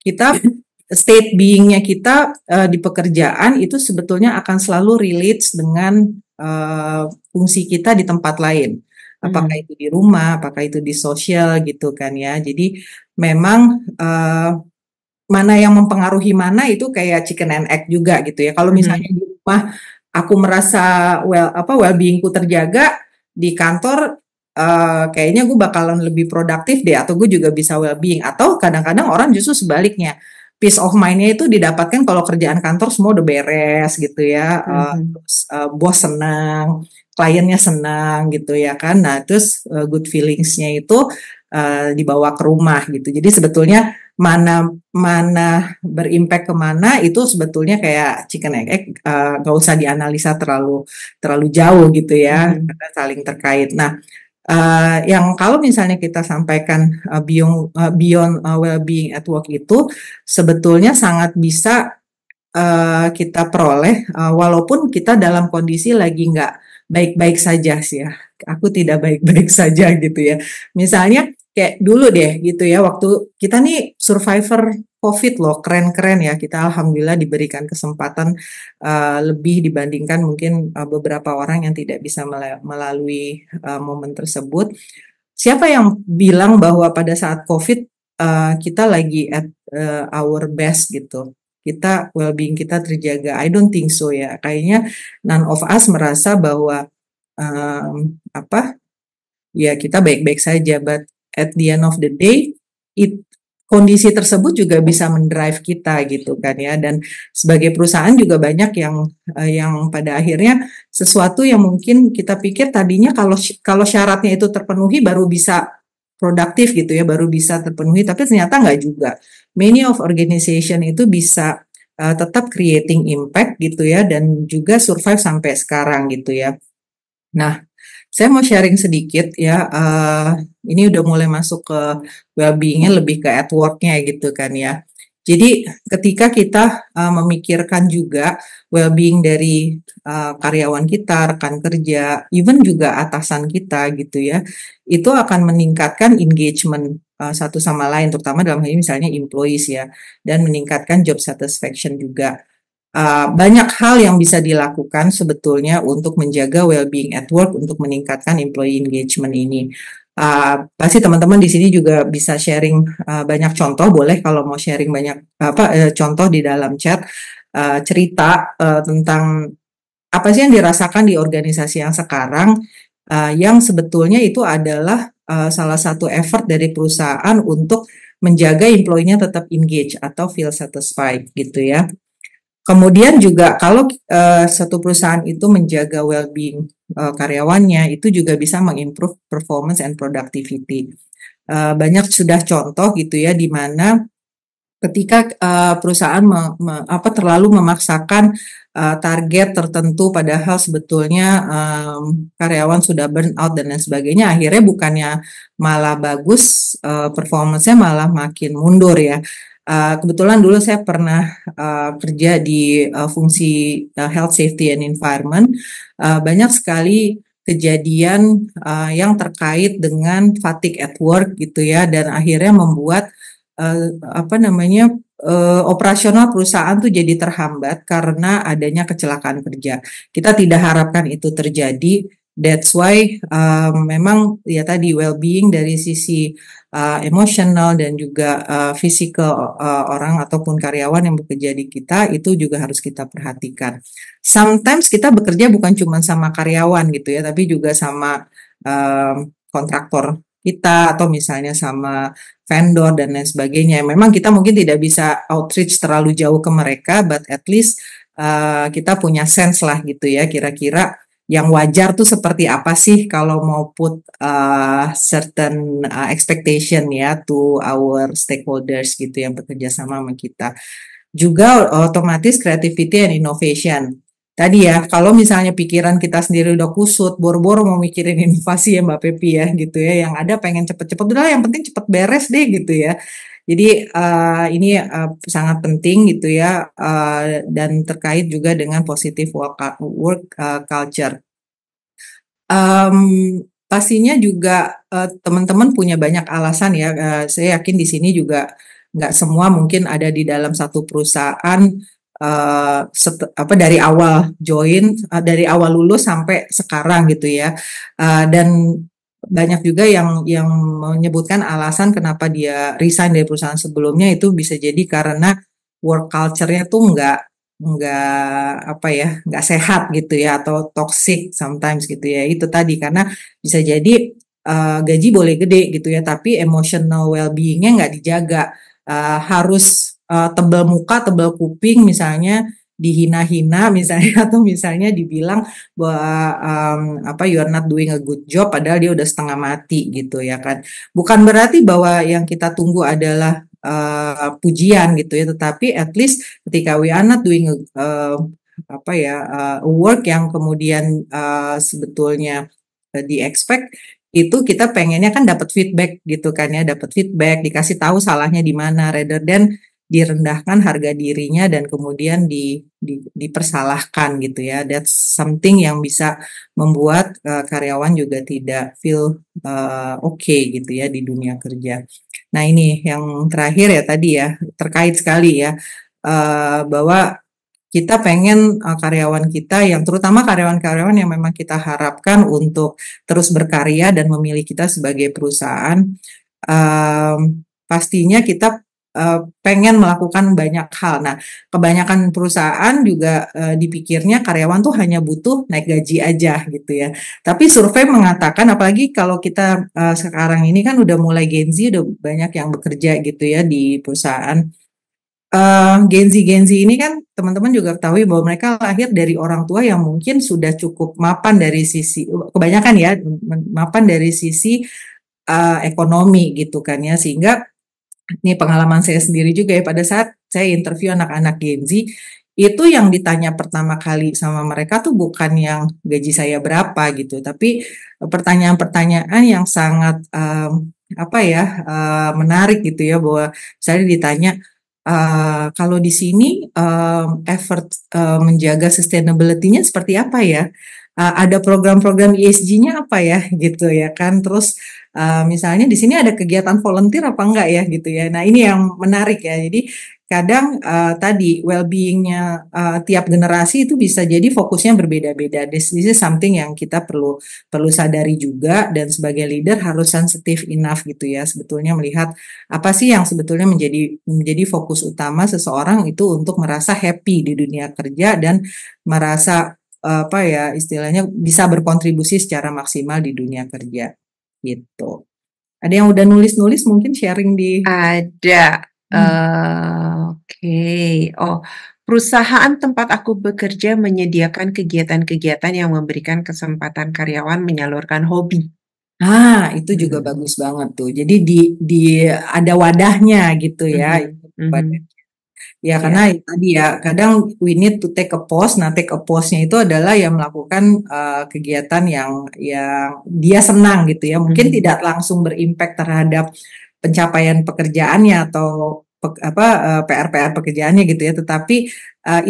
S3: kita state being-nya kita di pekerjaan itu sebetulnya akan selalu relate dengan fungsi kita di tempat lain. Apakah itu di rumah, apakah itu di sosial gitu kan ya. Jadi memang mana yang mempengaruhi mana itu kayak chicken and egg juga gitu ya. Kalau misalnya di rumah aku merasa well-beingku terjaga, di kantor kayaknya gue bakalan lebih produktif deh, atau gue juga bisa well-being. Atau kadang-kadang orang justru sebaliknya, peace of mind-nya itu didapatkan kalau kerjaan kantor semua udah beres gitu ya, terus bos senang, kliennya senang gitu ya kan. Nah terus good feelings-nya itu dibawa ke rumah gitu. Jadi sebetulnya mana berimpact kemana itu sebetulnya kayak chicken and egg, gak usah dianalisa terlalu jauh gitu ya, karena saling terkait. Nah yang kalau misalnya kita sampaikan beyond well-being at work itu sebetulnya sangat bisa kita peroleh walaupun kita dalam kondisi lagi nggak baik-baik saja sih ya. Aku tidak baik-baik saja gitu ya. Misalnya kayak dulu deh gitu ya, waktu kita nih survivor COVID loh, keren-keren ya. Kita alhamdulillah diberikan kesempatan lebih dibandingkan mungkin beberapa orang yang tidak bisa melalui momen tersebut. Siapa yang bilang bahwa pada saat COVID kita lagi at our best gitu? Kita well-being kita terjaga. I don't think so ya. Kayaknya none of us merasa bahwa ya kita baik-baik saja. But at the end of the day, kondisi tersebut juga bisa mendrive kita gitu kan ya. Dan sebagai perusahaan juga banyak yang pada akhirnya sesuatu yang mungkin kita pikir tadinya kalau syaratnya itu terpenuhi baru bisa produktif gitu ya, baru bisa terpenuhi, tapi ternyata nggak juga. Many of organization itu bisa tetap creating impact gitu ya, dan juga survive sampai sekarang gitu ya. Nah, saya mau sharing sedikit ya, ini udah mulai masuk ke well-being-nya lebih ke at work-nya gitu kan ya. Jadi ketika kita memikirkan juga well-being dari karyawan kita, rekan kerja, even juga atasan kita gitu ya, itu akan meningkatkan engagement satu sama lain, terutama dalam hal ini misalnya employees ya, dan meningkatkan job satisfaction juga. Banyak hal yang bisa dilakukan sebetulnya untuk menjaga well-being at work, untuk meningkatkan employee engagement ini. Pasti teman-teman di sini juga bisa sharing banyak contoh, boleh kalau mau sharing banyak contoh di dalam chat, cerita tentang apa sih yang dirasakan di organisasi yang sekarang, yang sebetulnya itu adalah salah satu effort dari perusahaan untuk menjaga employee-nya tetap engage atau feel satisfied gitu ya. Kemudian juga kalau satu perusahaan itu menjaga well-being karyawannya, itu juga bisa mengimprove performance and productivity. Banyak sudah contoh gitu ya, di mana ketika perusahaan terlalu memaksakan target tertentu, padahal sebetulnya karyawan sudah burn out dan lain sebagainya, akhirnya bukannya malah bagus, performance-nya malah makin mundur ya. Kebetulan dulu saya pernah kerja di fungsi health safety and environment. Banyak sekali kejadian yang terkait dengan fatigue at work gitu ya, dan akhirnya membuat operasional perusahaan tuh jadi terhambat karena adanya kecelakaan kerja. Kita tidak harapkan itu terjadi. That's why memang ya tadi well-being dari sisi emosional dan juga physical orang ataupun karyawan yang bekerja di kita itu juga harus kita perhatikan. Sometimes kita bekerja bukan cuma sama karyawan gitu ya, tapi juga sama kontraktor kita atau misalnya sama vendor dan lain sebagainya. Memang kita mungkin tidak bisa outreach terlalu jauh ke mereka, but at least kita punya sense lah gitu ya, kira-kira yang wajar tuh seperti apa sih kalau mau put certain expectation ya to our stakeholders gitu yang bekerja sama kita. Juga otomatis creativity and innovation. Tadi ya, kalau misalnya pikiran kita sendiri udah kusut, boro-boro mau mikirin inovasi ya Mbak Pepi ya gitu ya, yang ada pengen cepet-cepet, udah yang penting cepet beres deh gitu ya. Jadi ini sangat penting gitu ya, dan terkait juga dengan positive work culture. Pastinya juga teman-teman punya banyak alasan ya. Saya yakin di sini juga nggak semua mungkin ada di dalam satu perusahaan dari awal join, dari awal lulus sampai sekarang gitu ya. Dan banyak juga yang menyebutkan alasan kenapa dia resign dari perusahaan sebelumnya itu bisa jadi karena work culture-nya tuh nggak sehat gitu ya, atau toxic sometimes gitu ya. Itu tadi karena bisa jadi gaji boleh gede gitu ya, tapi emotional well-being-nya nggak dijaga. Harus tebal muka, tebal kuping misalnya, dihina-hina misalnya, atau misalnya dibilang bahwa you are not doing a good job padahal dia udah setengah mati gitu ya kan. Bukan berarti bahwa yang kita tunggu adalah pujian gitu ya, tetapi at least ketika we are not doing a work yang kemudian sebetulnya di-expect, itu kita pengennya kan dapat feedback gitu kan ya, dapat feedback, dikasih tahu salahnya di mana, rather than direndahkan harga dirinya dan kemudian dipersalahkan gitu ya. That's something yang bisa membuat karyawan juga tidak feel okay gitu ya di dunia kerja. Nah ini yang terakhir ya tadi ya, terkait sekali ya, bahwa kita pengen karyawan kita yang terutama karyawan-karyawan yang memang kita harapkan untuk terus berkarya dan memilih kita sebagai perusahaan, pastinya kita pengen melakukan banyak hal. Nah, kebanyakan perusahaan juga dipikirnya karyawan tuh hanya butuh naik gaji aja gitu ya. Tapi survei mengatakan, apalagi kalau kita sekarang ini kan udah mulai Gen Z, udah banyak yang bekerja gitu ya di perusahaan. Gen Z ini kan teman-teman juga ketahui bahwa mereka lahir dari orang tua yang mungkin sudah cukup mapan dari sisi, kebanyakan ya, mapan dari sisi ekonomi gitu kan ya, sehingga ini pengalaman saya sendiri juga ya, pada saat saya interview anak-anak Gen Z, itu yang ditanya pertama kali sama mereka tuh bukan yang gaji saya berapa gitu, tapi pertanyaan-pertanyaan yang sangat menarik gitu ya, bahwa saya ditanya, kalau di sini effort menjaga sustainability-nya seperti apa ya? Ada program-program ESG-nya apa ya gitu ya kan? Terus misalnya di sini ada kegiatan volunteer apa enggak ya gitu ya? Nah ini yang menarik ya. Jadi kadang tadi well-being-nya tiap generasi itu bisa jadi fokusnya berbeda-beda. This is something yang kita perlu sadari juga, dan sebagai leader harus sensitive enough gitu ya, sebetulnya melihat apa sih yang sebetulnya menjadi fokus utama seseorang itu untuk merasa happy di dunia kerja dan merasa istilahnya bisa berkontribusi secara maksimal di dunia kerja gitu. Ada yang udah nulis-nulis mungkin sharing di
S2: Ada. Oke. Oh, perusahaan tempat aku bekerja menyediakan kegiatan-kegiatan yang memberikan kesempatan karyawan menyalurkan hobi.
S3: Itu juga bagus banget tuh. Jadi di ada wadahnya gitu ya. Ya karena tadi ya kadang we need to take a pause. Nah take a pause-nya itu adalah yang melakukan kegiatan yang dia senang gitu ya. Mungkin tidak langsung berimpact terhadap pencapaian pekerjaannya atau PR-PR pekerjaannya gitu ya, tetapi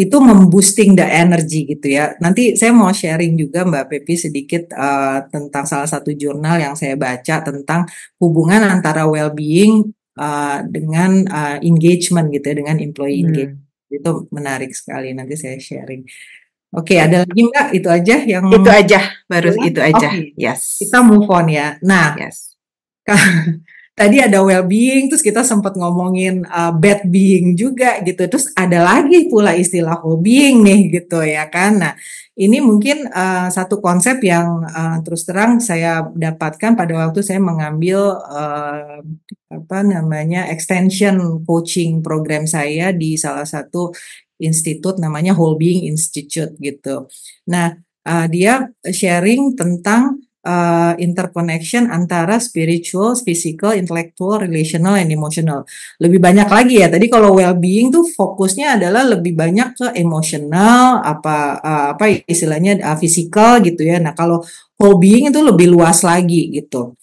S3: itu memboosting the energy gitu ya. Nanti saya mau sharing juga Mbak Pepi sedikit tentang salah satu jurnal yang saya baca tentang hubungan antara well-being dengan engagement gitu ya, dengan employee engagement. Itu menarik sekali, nanti saya sharing. Oke, ada lagi Mbak? Itu aja yang
S2: Itu aja, baru itu aja.
S3: Oke,
S2: Yes.
S3: kita move on ya. Nah,
S2: Yes.
S3: tadi ada well-being, terus kita sempat ngomongin bad being juga gitu. Terus ada lagi pula istilah whole-being nih gitu ya kan. Nah, ini mungkin satu konsep yang terus terang saya dapatkan pada waktu saya mengambil extension coaching program saya di salah satu institut namanya Whole-Being Institute gitu. Nah, dia sharing tentang interconnection antara spiritual, physical, intellectual, relational, and emotional. Lebih banyak lagi ya. Tadi kalau well-being tuh fokusnya adalah lebih banyak ke emotional, apa istilahnya physical gitu ya. Nah kalau whole-being itu lebih luas lagi gitu.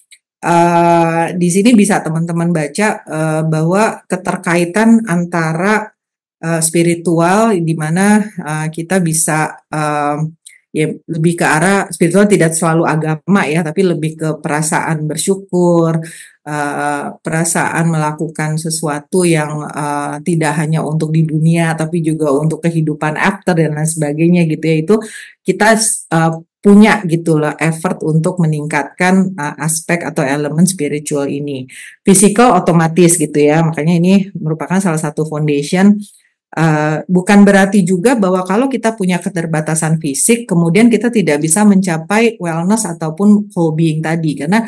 S3: Di sini bisa teman-teman baca bahwa keterkaitan antara spiritual di mana kita bisa ya lebih ke arah spiritual, tidak selalu agama ya, tapi lebih ke perasaan bersyukur, perasaan melakukan sesuatu yang tidak hanya untuk di dunia tapi juga untuk kehidupan after dan lain sebagainya gitu ya. Itu kita punya gitu loh effort untuk meningkatkan aspek atau elemen spiritual ini. Physical otomatis gitu ya, makanya ini merupakan salah satu foundation. Bukan berarti juga bahwa kalau kita punya keterbatasan fisik, kemudian kita tidak bisa mencapai wellness ataupun whole-being tadi, karena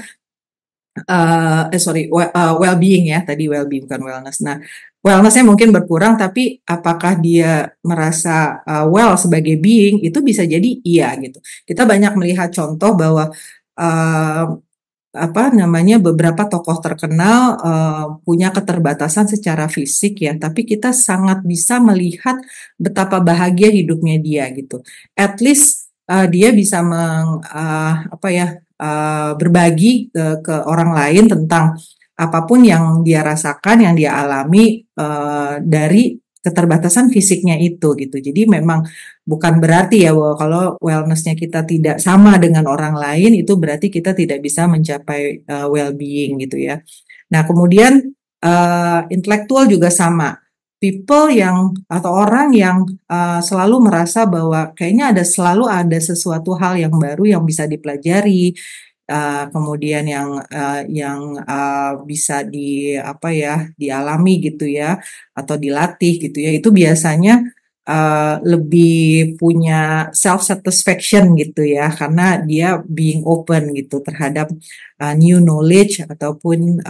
S3: well-being ya, tadi well-being bukan wellness. Nah, wellness-nya mungkin berkurang, tapi apakah dia merasa well sebagai being, itu bisa jadi iya gitu. Kita banyak melihat contoh bahwa beberapa tokoh terkenal punya keterbatasan secara fisik ya, tapi kita sangat bisa melihat betapa bahagia hidupnya dia gitu. At least dia bisa berbagi ke orang lain tentang apapun yang dia rasakan, yang dia alami dari keterbatasan fisiknya itu gitu. Jadi memang bukan berarti ya bahwa kalau wellness-nya kita tidak sama dengan orang lain, itu berarti kita tidak bisa mencapai well-being gitu ya. Nah kemudian intelektual juga sama. People yang atau orang yang selalu merasa bahwa kayaknya selalu ada sesuatu hal yang baru yang bisa dipelajari, kemudian yang bisa dialami gitu ya, atau dilatih gitu ya, itu biasanya lebih punya self satisfaction gitu ya, karena dia being open gitu terhadap new knowledge ataupun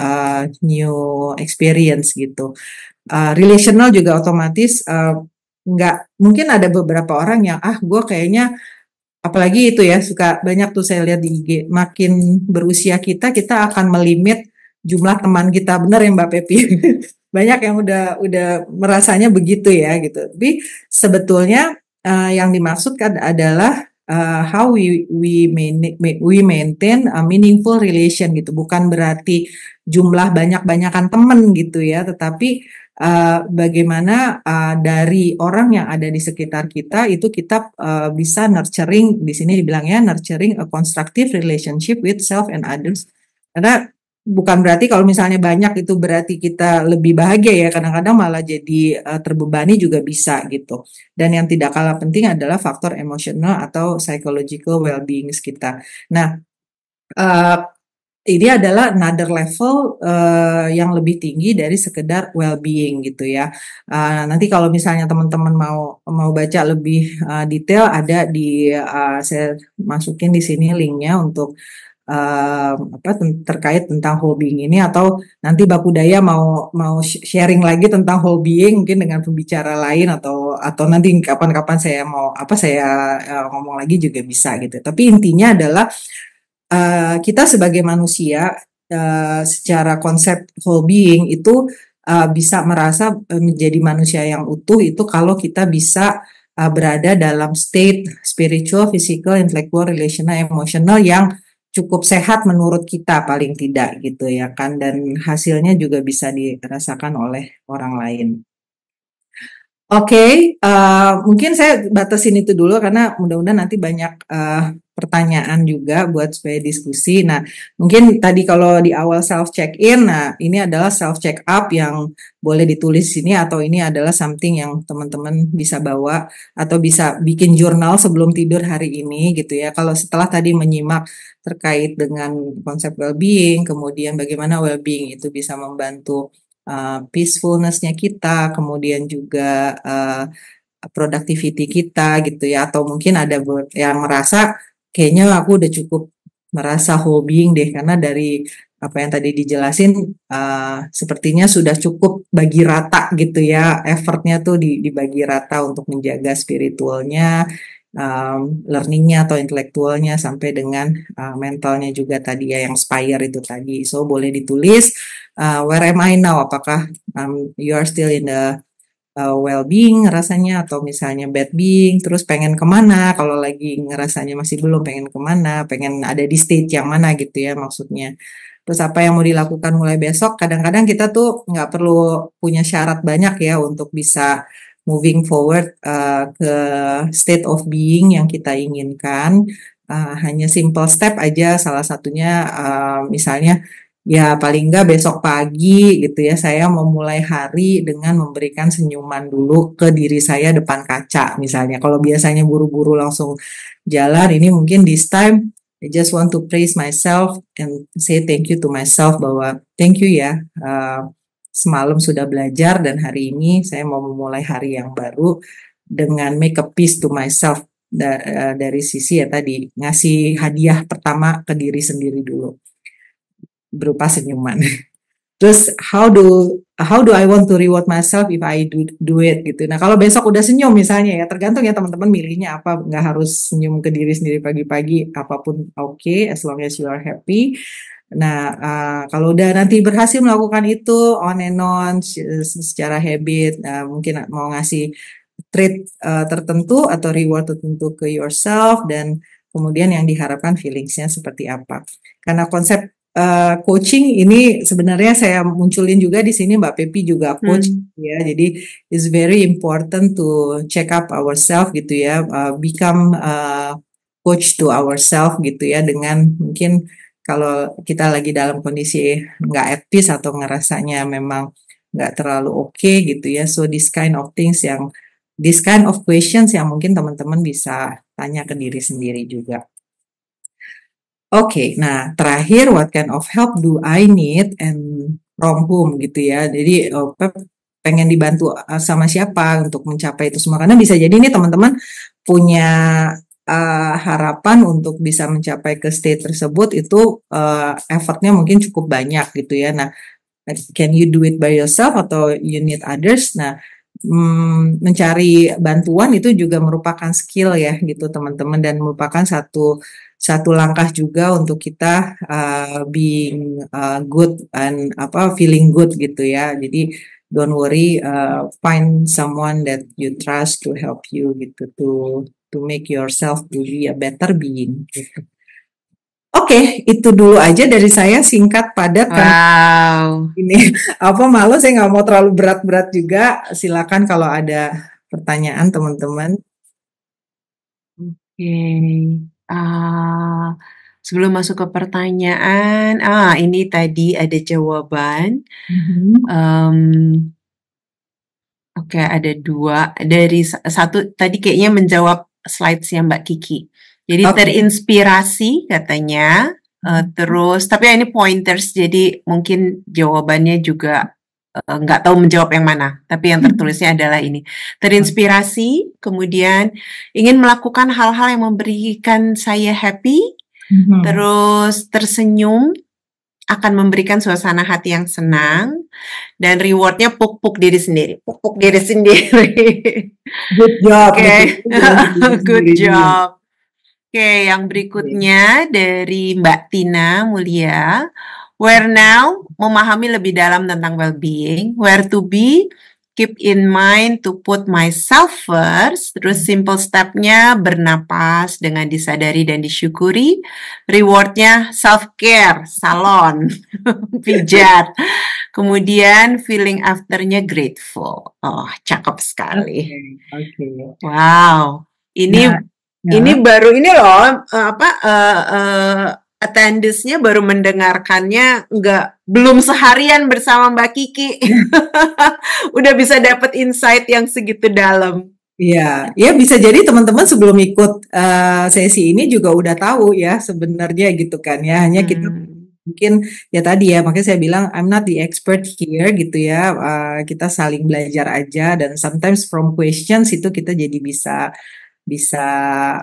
S3: new experience gitu. Relational juga otomatis nggak mungkin ada beberapa orang yang gue kayaknya, apalagi itu ya, suka banyak tuh saya lihat di IG, makin berusia kita akan melimit jumlah teman kita, benar ya Mbak Pepi? Banyak yang udah merasanya begitu ya gitu. Tapi sebetulnya yang dimaksudkan adalah how we maintain a meaningful relation gitu. Bukan berarti jumlah banyakan teman gitu ya, tetapi bagaimana dari orang yang ada di sekitar kita itu kita bisa nurturing, di sini dibilangnya nurturing a constructive relationship with self and others. Karena bukan berarti kalau misalnya banyak itu berarti kita lebih bahagia ya, kadang-kadang malah jadi terbebani juga bisa gitu. Dan yang tidak kalah penting adalah faktor emosional atau psychological well-being kita. Nah, ini adalah another level yang lebih tinggi dari sekedar well-being gitu ya. Nanti kalau misalnya teman-teman mau baca lebih detail, ada saya masukin di sini linknya untuk terkait tentang whole-being ini, atau nanti Mbak Kudaya mau sharing lagi tentang whole-being mungkin dengan pembicara lain, atau nanti kapan-kapan saya ngomong lagi juga bisa gitu. Tapi intinya adalah kita sebagai manusia secara konsep whole-being itu bisa merasa menjadi manusia yang utuh itu kalau kita bisa berada dalam state spiritual, physical, intellectual, relational, emotional yang cukup sehat menurut kita paling tidak gitu ya kan, dan hasilnya juga bisa dirasakan oleh orang lain. Oke, mungkin saya batasin itu dulu karena mudah-mudahan nanti banyak pertanyaan juga buat supaya diskusi. Nah, mungkin tadi kalau di awal self check-in, nah ini adalah self check up yang boleh ditulis di sini, atau ini adalah something yang teman-teman bisa bawa atau bisa bikin jurnal sebelum tidur hari ini gitu ya. Kalau setelah tadi menyimak terkait dengan konsep well-being, kemudian bagaimana well-being itu bisa membantu peacefulness-nya kita, kemudian juga productivity kita gitu ya, atau mungkin ada yang merasa kayaknya aku udah cukup merasa whole-being deh, karena dari apa yang tadi dijelasin sepertinya sudah cukup bagi rata gitu ya, effortnya tuh dibagi rata untuk menjaga spiritualnya, learningnya atau intelektualnya, sampai dengan mentalnya juga tadi ya, yang spire itu tadi. So boleh ditulis where am I now, apakah you are still in the well-being rasanya, atau misalnya bad being, terus pengen kemana, kalau lagi ngerasanya masih belum, pengen kemana, pengen ada di stage yang mana gitu ya maksudnya. Terus apa yang mau dilakukan mulai besok, kadang-kadang kita tuh nggak perlu punya syarat banyak ya untuk bisa moving forward ke state of being yang kita inginkan. Hanya simple step aja, salah satunya misalnya ya paling nggak besok pagi gitu ya, saya memulai hari dengan memberikan senyuman dulu ke diri saya depan kaca misalnya. Kalau biasanya buru-buru langsung jalan, ini mungkin this time I just want to praise myself and say thank you to myself, bahwa thank you ya, semalam sudah belajar dan hari ini saya mau memulai hari yang baru dengan make a peace to myself, dari sisi ya tadi ngasih hadiah pertama ke diri sendiri dulu berupa senyuman. Terus how do I want to reward myself if I do it gitu. Nah, kalau besok udah senyum misalnya ya, tergantung ya teman-teman milihnya apa, nggak harus senyum ke diri sendiri pagi-pagi, apapun oke, as long as you are happy. Nah, kalau udah nanti berhasil melakukan itu on and on secara habit, mungkin mau ngasih treat tertentu atau reward tertentu ke yourself, dan kemudian yang diharapkan feelingsnya seperti apa. Karena konsep coaching ini sebenarnya saya munculin juga di sini, Mbak Pepi juga coach ya, jadi it's very important to check up ourselves gitu ya, become coach to ourselves gitu ya, dengan mungkin kalau kita lagi dalam kondisi nggak at peace atau ngerasanya memang nggak terlalu oke gitu ya, so this kind of questions yang mungkin teman-teman bisa tanya ke diri sendiri juga. Oke, nah terakhir, what kind of help do I need and from whom gitu ya. Jadi pengen dibantu sama siapa untuk mencapai itu semua, karena bisa jadi nih teman-teman punya harapan untuk bisa mencapai ke state tersebut itu effortnya mungkin cukup banyak gitu ya. Nah, can you do it by yourself atau you need others? Nah, mencari bantuan itu juga merupakan skill ya gitu teman-teman, dan merupakan satu langkah juga untuk kita being good and feeling good gitu ya. Jadi don't worry, find someone that you trust to help you gitu, to make yourself to be a better being gitu. Oke, itu dulu aja dari saya, singkat padat.
S2: Wow.
S3: Ini malu saya nggak mau terlalu berat-berat juga. Silakan kalau ada pertanyaan teman-teman.
S2: Oke. Sebelum masuk ke pertanyaan, ini tadi ada jawaban. Oke, ada 2. Dari satu tadi kayaknya menjawab slides-nya Mbak Kiki. Jadi terinspirasi katanya, terus tapi ini pointers, jadi mungkin jawabannya juga nggak tahu menjawab yang mana, tapi yang tertulisnya adalah ini. Terinspirasi, kemudian ingin melakukan hal-hal yang memberikan saya happy, terus tersenyum, akan memberikan suasana hati yang senang, dan rewardnya puk-puk diri sendiri. Puk-puk diri sendiri.
S3: Good job.
S2: Oke, good job. Oke, yang berikutnya dari Mbak Tina Mulia. Where now, memahami lebih dalam tentang well-being. Where to be, keep in mind to put myself first. Terus simple step-nya bernapas dengan disadari dan disyukuri. Reward-nya self-care, salon, pijat. Kemudian feeling after-nya grateful. Oh, cakep sekali.
S3: Oke.
S2: Wow. Ini
S3: Nah,
S2: baru ini loh attendance-nya baru mendengarkannya belum seharian bersama Mbak Kiki. Udah bisa dapat insight yang segitu dalam.
S3: Iya, ya bisa jadi teman-teman sebelum ikut sesi ini juga udah tahu ya sebenarnya gitu kan ya. Hanya kita mungkin ya tadi ya, makanya saya bilang I'm not the expert here gitu ya. Kita saling belajar aja dan sometimes from questions itu kita jadi bisa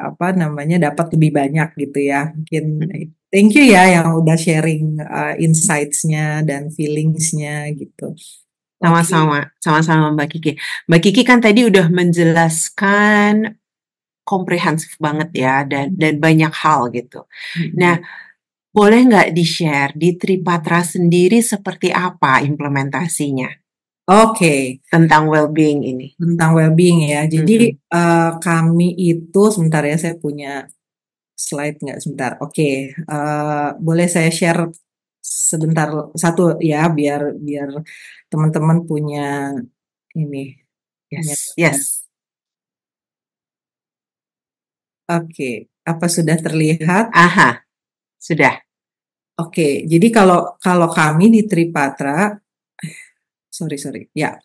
S3: apa namanya dapat lebih banyak gitu ya. Mungkin thank you ya yang udah sharing insights-nya dan feelings-nya gitu.
S2: Sama-sama Mbak Kiki. Mbak Kiki kan tadi udah menjelaskan komprehensif banget ya dan banyak hal gitu. Nah, boleh nggak di-share di Tripatra sendiri seperti apa implementasinya?
S3: Oke.
S2: Tentang well-being ini.
S3: Tentang well-being ya. Jadi kami itu sebentar ya, saya punya slide nggak sebentar. Oke, boleh saya share sebentar satu ya biar teman-teman punya ini.
S2: Yes.
S3: Oke, apa sudah terlihat?
S2: Aha, sudah.
S3: Oke, jadi kalau kami di Tripatra, sorry, ya.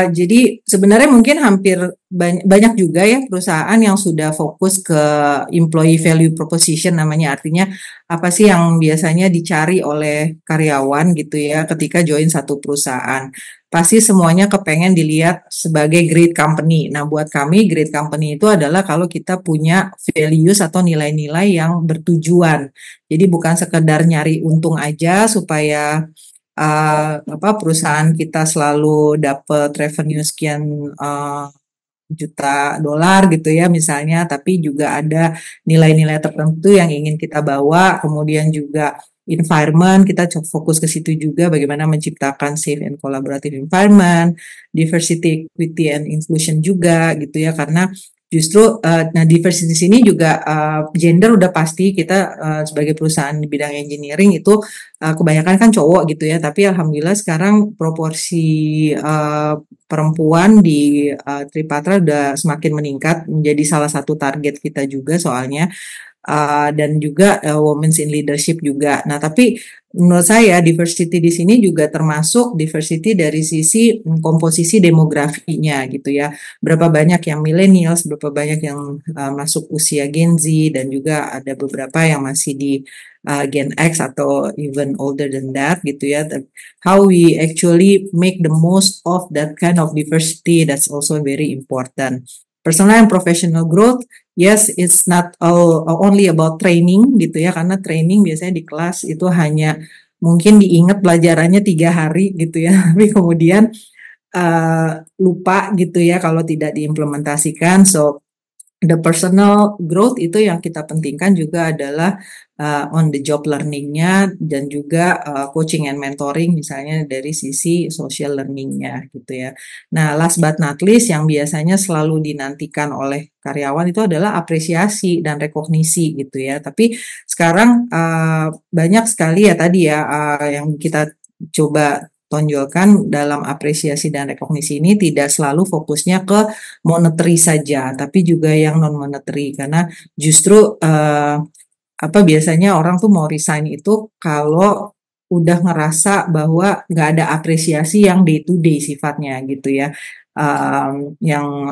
S3: Jadi sebenarnya mungkin hampir banyak juga ya perusahaan yang sudah fokus ke employee value proposition namanya, artinya apa sih yang biasanya dicari oleh karyawan gitu ya ketika join satu perusahaan. Pasti semuanya kepengen dilihat sebagai great company. Nah, buat kami great company itu adalah kalau kita punya values atau nilai-nilai yang bertujuan. Jadi bukan sekedar nyari untung aja supaya perusahaan kita selalu dapat revenue sekian juta dolar gitu ya misalnya, tapi juga ada nilai-nilai tertentu yang ingin kita bawa, kemudian juga environment, kita fokus ke situ juga bagaimana menciptakan safe and collaborative environment, diversity, equity, and inclusion juga gitu ya, karena justru nah diversity di sini juga gender udah pasti kita sebagai perusahaan di bidang engineering itu kebanyakan kan cowok gitu ya, tapi alhamdulillah sekarang proporsi perempuan di Tripatra udah semakin meningkat menjadi salah satu target kita juga soalnya. Dan juga women's in leadership juga. Nah, tapi menurut saya diversity di sini juga termasuk diversity dari sisi komposisi demografinya gitu ya. Berapa banyak yang millennials, berapa banyak yang masuk usia Gen Z, dan juga ada beberapa yang masih di Gen X atau even older than that gitu ya. How we actually make the most of that kind of diversity, that's also very important. Personal and professional growth, yes, it's not only about training gitu ya, karena training biasanya di kelas itu hanya mungkin diingat pelajarannya 3 hari gitu ya, tapi kemudian lupa gitu ya kalau tidak diimplementasikan. So the personal growth itu yang kita pentingkan juga adalah on the job learning-nya dan juga coaching and mentoring misalnya dari sisi social learning-nya gitu ya. Nah, last but not least yang biasanya selalu dinantikan oleh karyawan itu adalah apresiasi dan rekognisi gitu ya. Tapi sekarang banyak sekali ya tadi ya yang kita coba tonjolkan dalam apresiasi dan rekognisi ini tidak selalu fokusnya ke monetary saja, tapi juga yang non monetary, karena justru biasanya orang tuh mau resign itu kalau udah ngerasa bahwa nggak ada apresiasi yang day to day sifatnya gitu ya, yang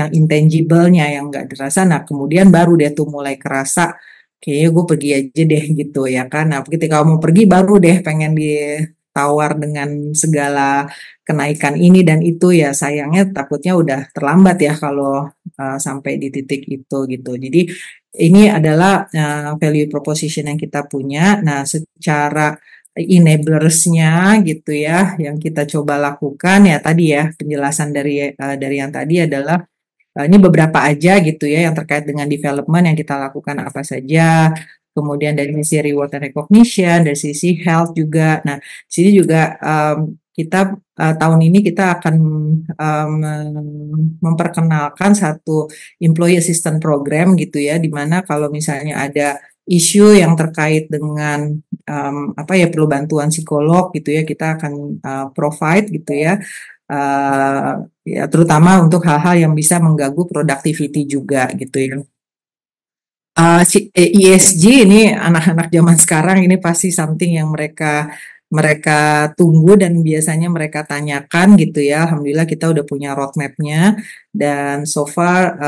S3: intangible-nya yang nggak terasa. Nah, kemudian baru dia tuh mulai kerasa kayaknya gue pergi aja deh gitu ya kan. Nah, ketika mau pergi baru deh pengen ditawar dengan segala kenaikan ini dan itu, ya sayangnya takutnya udah terlambat ya kalau sampai di titik itu gitu. Jadi ini adalah value proposition yang kita punya. Nah, secara enablers-nya gitu ya, yang kita coba lakukan ya tadi ya, penjelasan dari yang tadi adalah ini beberapa aja gitu ya yang terkait dengan development yang kita lakukan apa saja. Kemudian dari sisi reward and recognition, dari sisi health juga. Nah, sini juga kita tahun ini kita akan memperkenalkan satu employee assistance program gitu ya, di mana kalau misalnya ada isu yang terkait dengan perlu bantuan psikolog gitu ya, kita akan provide gitu ya. Ya terutama untuk hal-hal yang bisa mengganggu productivity juga gitu ya. ESG ini anak-anak zaman sekarang ini pasti something yang mereka tunggu dan biasanya mereka tanyakan gitu ya. Alhamdulillah kita udah punya roadmap-nya dan so far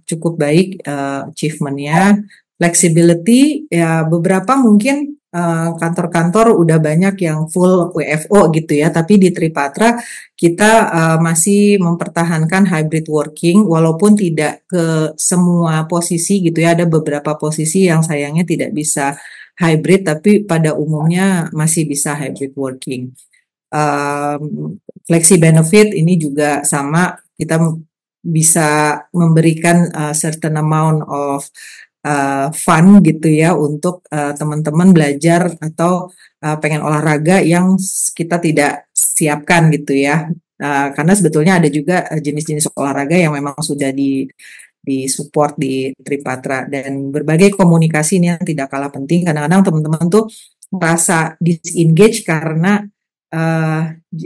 S3: cukup baik achievement-nya. Flexibility ya, beberapa mungkin kantor-kantor udah banyak yang full WFO gitu ya, tapi di Tripatra kita masih mempertahankan hybrid working walaupun tidak ke semua posisi gitu ya. Ada beberapa posisi yang sayangnya tidak bisa hybrid, tapi pada umumnya masih bisa hybrid working. Flexi benefit ini juga sama, kita bisa memberikan certain amount of fun gitu ya untuk teman-teman belajar atau pengen olahraga yang kita tidak siapkan gitu ya. Karena sebetulnya ada juga jenis-jenis olahraga yang memang sudah di support di Tripatra, dan berbagai komunikasi ini yang tidak kalah penting. Kadang-kadang teman-teman tuh merasa disengage karena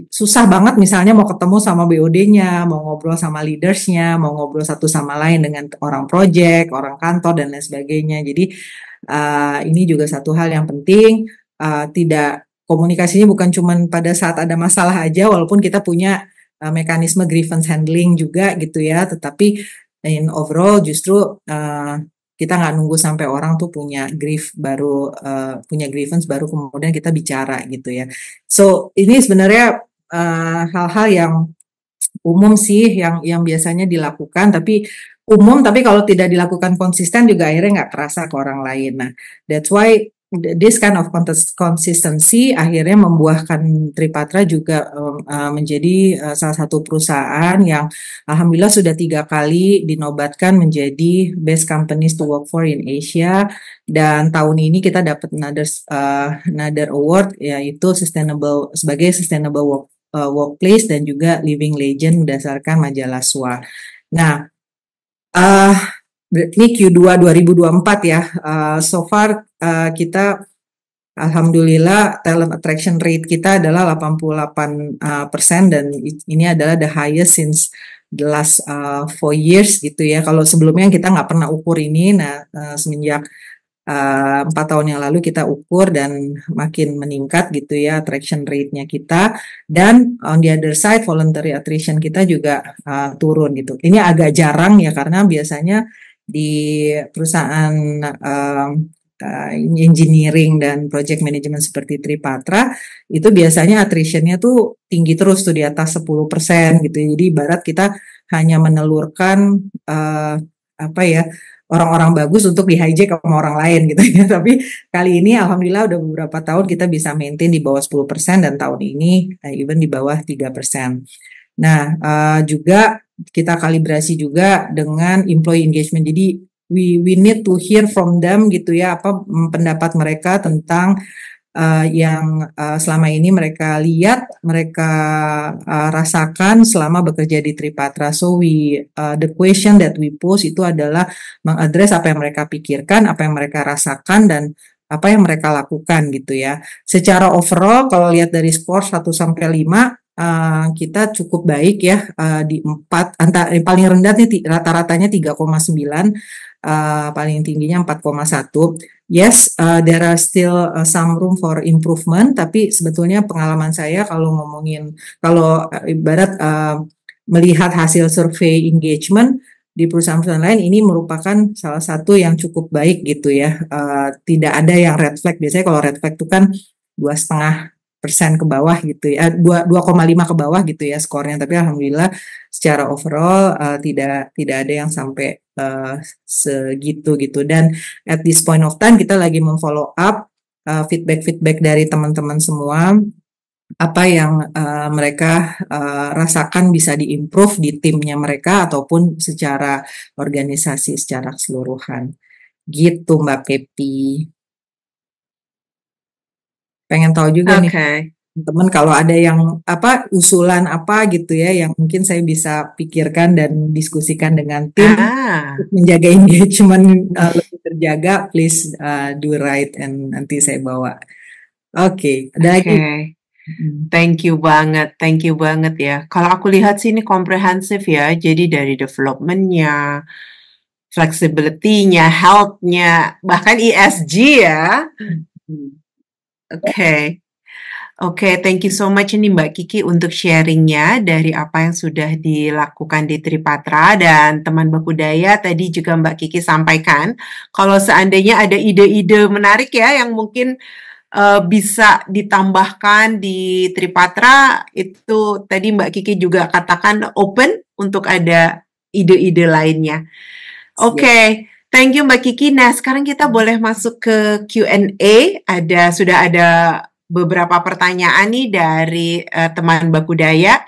S3: susah banget misalnya mau ketemu sama BOD-nya, mau ngobrol sama leaders-nya, mau ngobrol satu sama lain dengan orang project, orang kantor dan lain sebagainya. Jadi ini juga satu hal yang penting, tidak komunikasinya bukan cuma pada saat ada masalah aja, walaupun kita punya mekanisme grievance handling juga gitu ya, tetapi in overall justru kita nggak nunggu sampai orang tuh punya punya grievance baru kemudian kita bicara gitu ya. So ini sebenarnya hal-hal yang umum sih yang biasanya dilakukan, tapi kalau tidak dilakukan konsisten juga akhirnya nggak terasa ke orang lain. Nah, that's why this kind of consistency akhirnya membuahkan Tripatra juga menjadi salah satu perusahaan yang alhamdulillah sudah 3 kali dinobatkan menjadi best companies to work for in Asia, dan tahun ini kita dapat another award, yaitu sebagai sustainable workplace dan juga living legend berdasarkan majalah SWA. Nah, ini Q2 2024 ya. So far kita alhamdulillah talent attraction rate kita adalah 88%, dan ini adalah the highest since the last 4 years gitu ya. Kalau sebelumnya kita nggak pernah ukur ini, nah semenjak 4 tahun yang lalu kita ukur dan makin meningkat gitu ya attraction rate-nya kita, dan on the other side voluntary attrition kita juga turun gitu. Ini agak jarang ya karena biasanya di perusahaan engineering dan project management seperti Tripatra itu biasanya attrition-nya tuh tinggi terus tuh di atas 10% gitu. Jadi ibarat kita hanya menelurkan orang-orang bagus untuk di hijack sama orang lain gitu ya. Tapi kali ini alhamdulillah udah beberapa tahun kita bisa maintain di bawah 10% dan tahun ini even di bawah 3%. Nah, juga kita kalibrasi juga dengan employee engagement. Jadi we need to hear from them gitu ya, apa pendapat mereka tentang yang selama ini mereka lihat, mereka rasakan selama bekerja di Tripatra. So the question that we pose itu adalah mengadres apa yang mereka pikirkan, apa yang mereka rasakan, dan apa yang mereka lakukan gitu ya. Secara overall kalau lihat dari skor 1-5, kita cukup baik ya, di 4, paling rendah nih rata-ratanya 3,9, paling tingginya 4,1. Yes, there are still some room for improvement, tapi sebetulnya pengalaman saya kalau ibarat melihat hasil survei engagement di perusahaan-perusahaan lain, ini merupakan salah satu yang cukup baik gitu ya. Tidak ada yang red flag. Biasanya kalau red flag itu kan 2,5% ke bawah gitu ya, 2,5 ke bawah gitu ya skornya. Tapi alhamdulillah secara overall tidak ada yang sampai segitu gitu. Dan at this point of time kita lagi memfollow up feedback dari teman-teman semua, apa yang mereka rasakan bisa diimprove di timnya mereka ataupun secara organisasi secara keseluruhan. Gitu Mbak Pepi. Pengen tahu juga nih.
S2: Oke.
S3: teman kalau ada yang usulan apa gitu ya yang mungkin saya bisa pikirkan dan diskusikan dengan tim untuk menjaga engagement lebih terjaga, please do right and nanti saya bawa. Oke, ada lagi.
S2: Thank you banget ya. Kalau aku lihat sih ini komprehensif ya. Jadi dari development-nya, flexibility-nya, health-nya, bahkan ESG ya. Oke, thank you so much ini Mbak Kiki untuk sharingnya dari apa yang sudah dilakukan di Tripatra, dan teman Bakudaya tadi juga Mbak Kiki sampaikan kalau seandainya ada ide-ide menarik ya yang mungkin bisa ditambahkan di Tripatra, itu tadi Mbak Kiki juga katakan open untuk ada ide-ide lainnya. Oke. Thank you Mbak Kiki. Nah, sekarang kita boleh masuk ke Q&A. Sudah ada beberapa pertanyaan nih dari teman Bakudaya.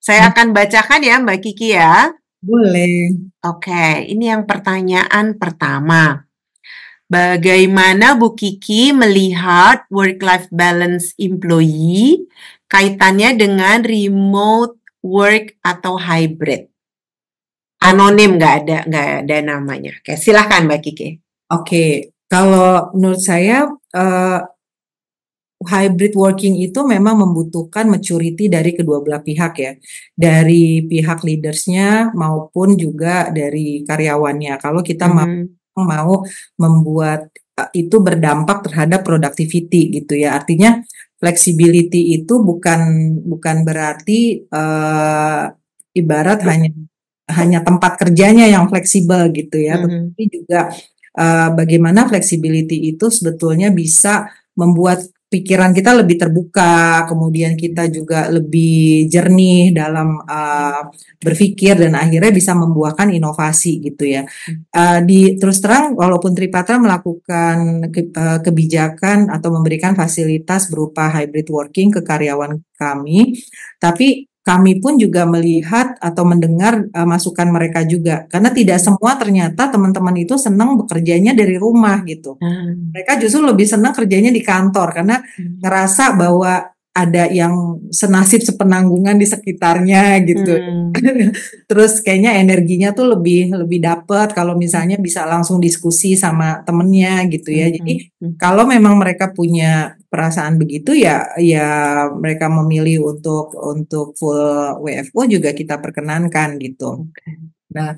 S2: Saya akan bacakan ya Mbak Kiki ya.
S3: Boleh.
S2: Oke, ini yang pertanyaan pertama. Bagaimana Bu Kiki melihat work-life balance employee kaitannya dengan remote work atau hybrid? Anonim, nggak ada namanya. Oke, silahkan Mbak Kiki.
S3: Oke, kalau menurut saya hybrid working itu memang membutuhkan maturity dari kedua belah pihak ya, dari pihak leadersnya maupun juga dari karyawannya. Kalau kita mau membuat itu berdampak terhadap productivity gitu ya, artinya flexibility itu bukan berarti ibarat hanya tempat kerjanya yang fleksibel gitu ya, tetapi juga bagaimana flexibility itu sebetulnya bisa membuat pikiran kita lebih terbuka, kemudian kita juga lebih jernih dalam berpikir dan akhirnya bisa membuahkan inovasi gitu ya. Terus terang, walaupun Tripatra melakukan kebijakan atau memberikan fasilitas berupa hybrid working ke karyawan kami, tapi kami pun juga melihat atau mendengar masukan mereka juga, karena tidak semua ternyata teman-teman itu senang bekerjanya dari rumah gitu. Mereka justru lebih senang kerjanya di kantor karena ngerasa bahwa ada yang senasib sepenanggungan di sekitarnya gitu. Terus kayaknya energinya tuh lebih dapet kalau misalnya bisa langsung diskusi sama temennya gitu ya. Jadi kalau memang mereka punya perasaan begitu ya mereka memilih untuk full WFO juga kita perkenankan gitu. Nah,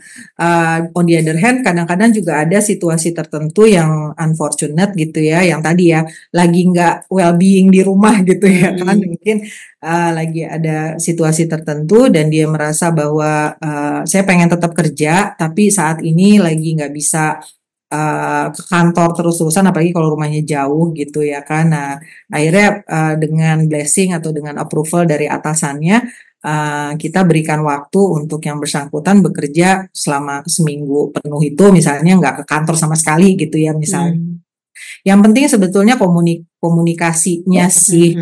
S3: on the other hand, kadang-kadang juga ada situasi tertentu yang unfortunate gitu ya, yang tadi ya lagi nggak well-being di rumah gitu ya, kan mungkin lagi ada situasi tertentu dan dia merasa bahwa saya pengen tetap kerja, tapi saat ini lagi nggak bisa ke kantor terus-terusan, apalagi kalau rumahnya jauh gitu ya kan. Nah, akhirnya dengan blessing atau dengan approval dari atasannya, kita berikan waktu untuk yang bersangkutan bekerja selama seminggu penuh itu, misalnya nggak ke kantor sama sekali gitu ya misalnya. Yang penting sebetulnya komunikasinya sih.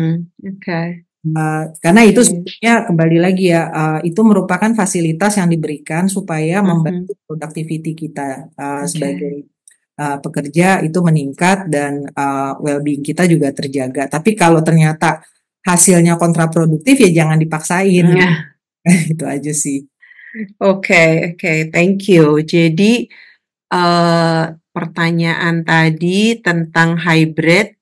S3: Karena itu sebetulnya kembali lagi ya, itu merupakan fasilitas yang diberikan supaya membantu productivity kita sebagai pekerja itu meningkat dan well-being kita juga terjaga. Tapi kalau ternyata hasilnya kontraproduktif ya jangan dipaksain. Itu aja sih.
S2: Oke, thank you. Jadi pertanyaan tadi tentang hybrid,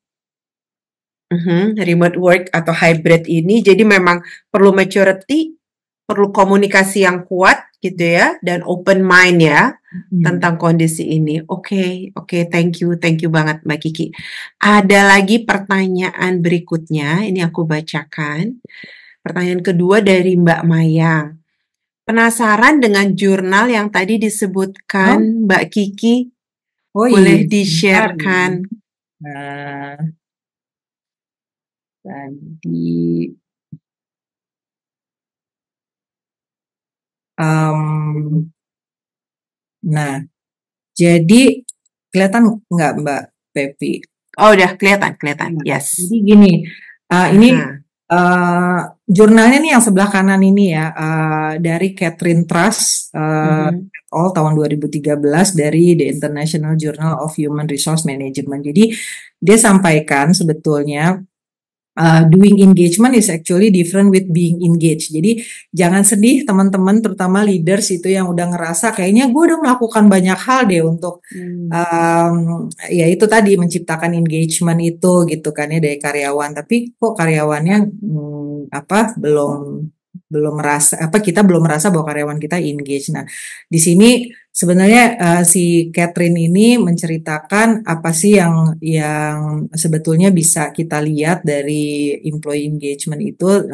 S2: remote work atau hybrid ini, jadi memang perlu maturity, perlu komunikasi yang kuat gitu ya, dan open mind ya tentang kondisi ini. Oke, thank you banget Mbak Kiki. Ada lagi pertanyaan berikutnya, ini aku bacakan. Pertanyaan kedua dari Mbak Maya. Penasaran dengan jurnal yang tadi disebutkan Mbak Kiki? Boleh di-sharekan?
S3: Tadi nah, jadi kelihatan nggak Mbak Pepi?
S2: Oh, udah kelihatan, yes.
S3: Jadi gini, ini jurnalnya nih yang sebelah kanan ini ya, dari Catherine Truss, all tahun 2013 dari The International Journal of Human Resource Management. Jadi dia sampaikan sebetulnya doing engagement is actually different with being engaged. Jadi jangan sedih teman-teman, terutama leaders itu yang udah ngerasa kayaknya gue udah melakukan banyak hal deh untuk ya itu tadi menciptakan engagement itu gitu kan ya dari karyawan. Tapi kok karyawannya belum merasa kita belum merasa bahwa karyawan kita engage. Nah, di sini sebenarnya si Catherine ini menceritakan apa sih yang sebetulnya bisa kita lihat dari employee engagement itu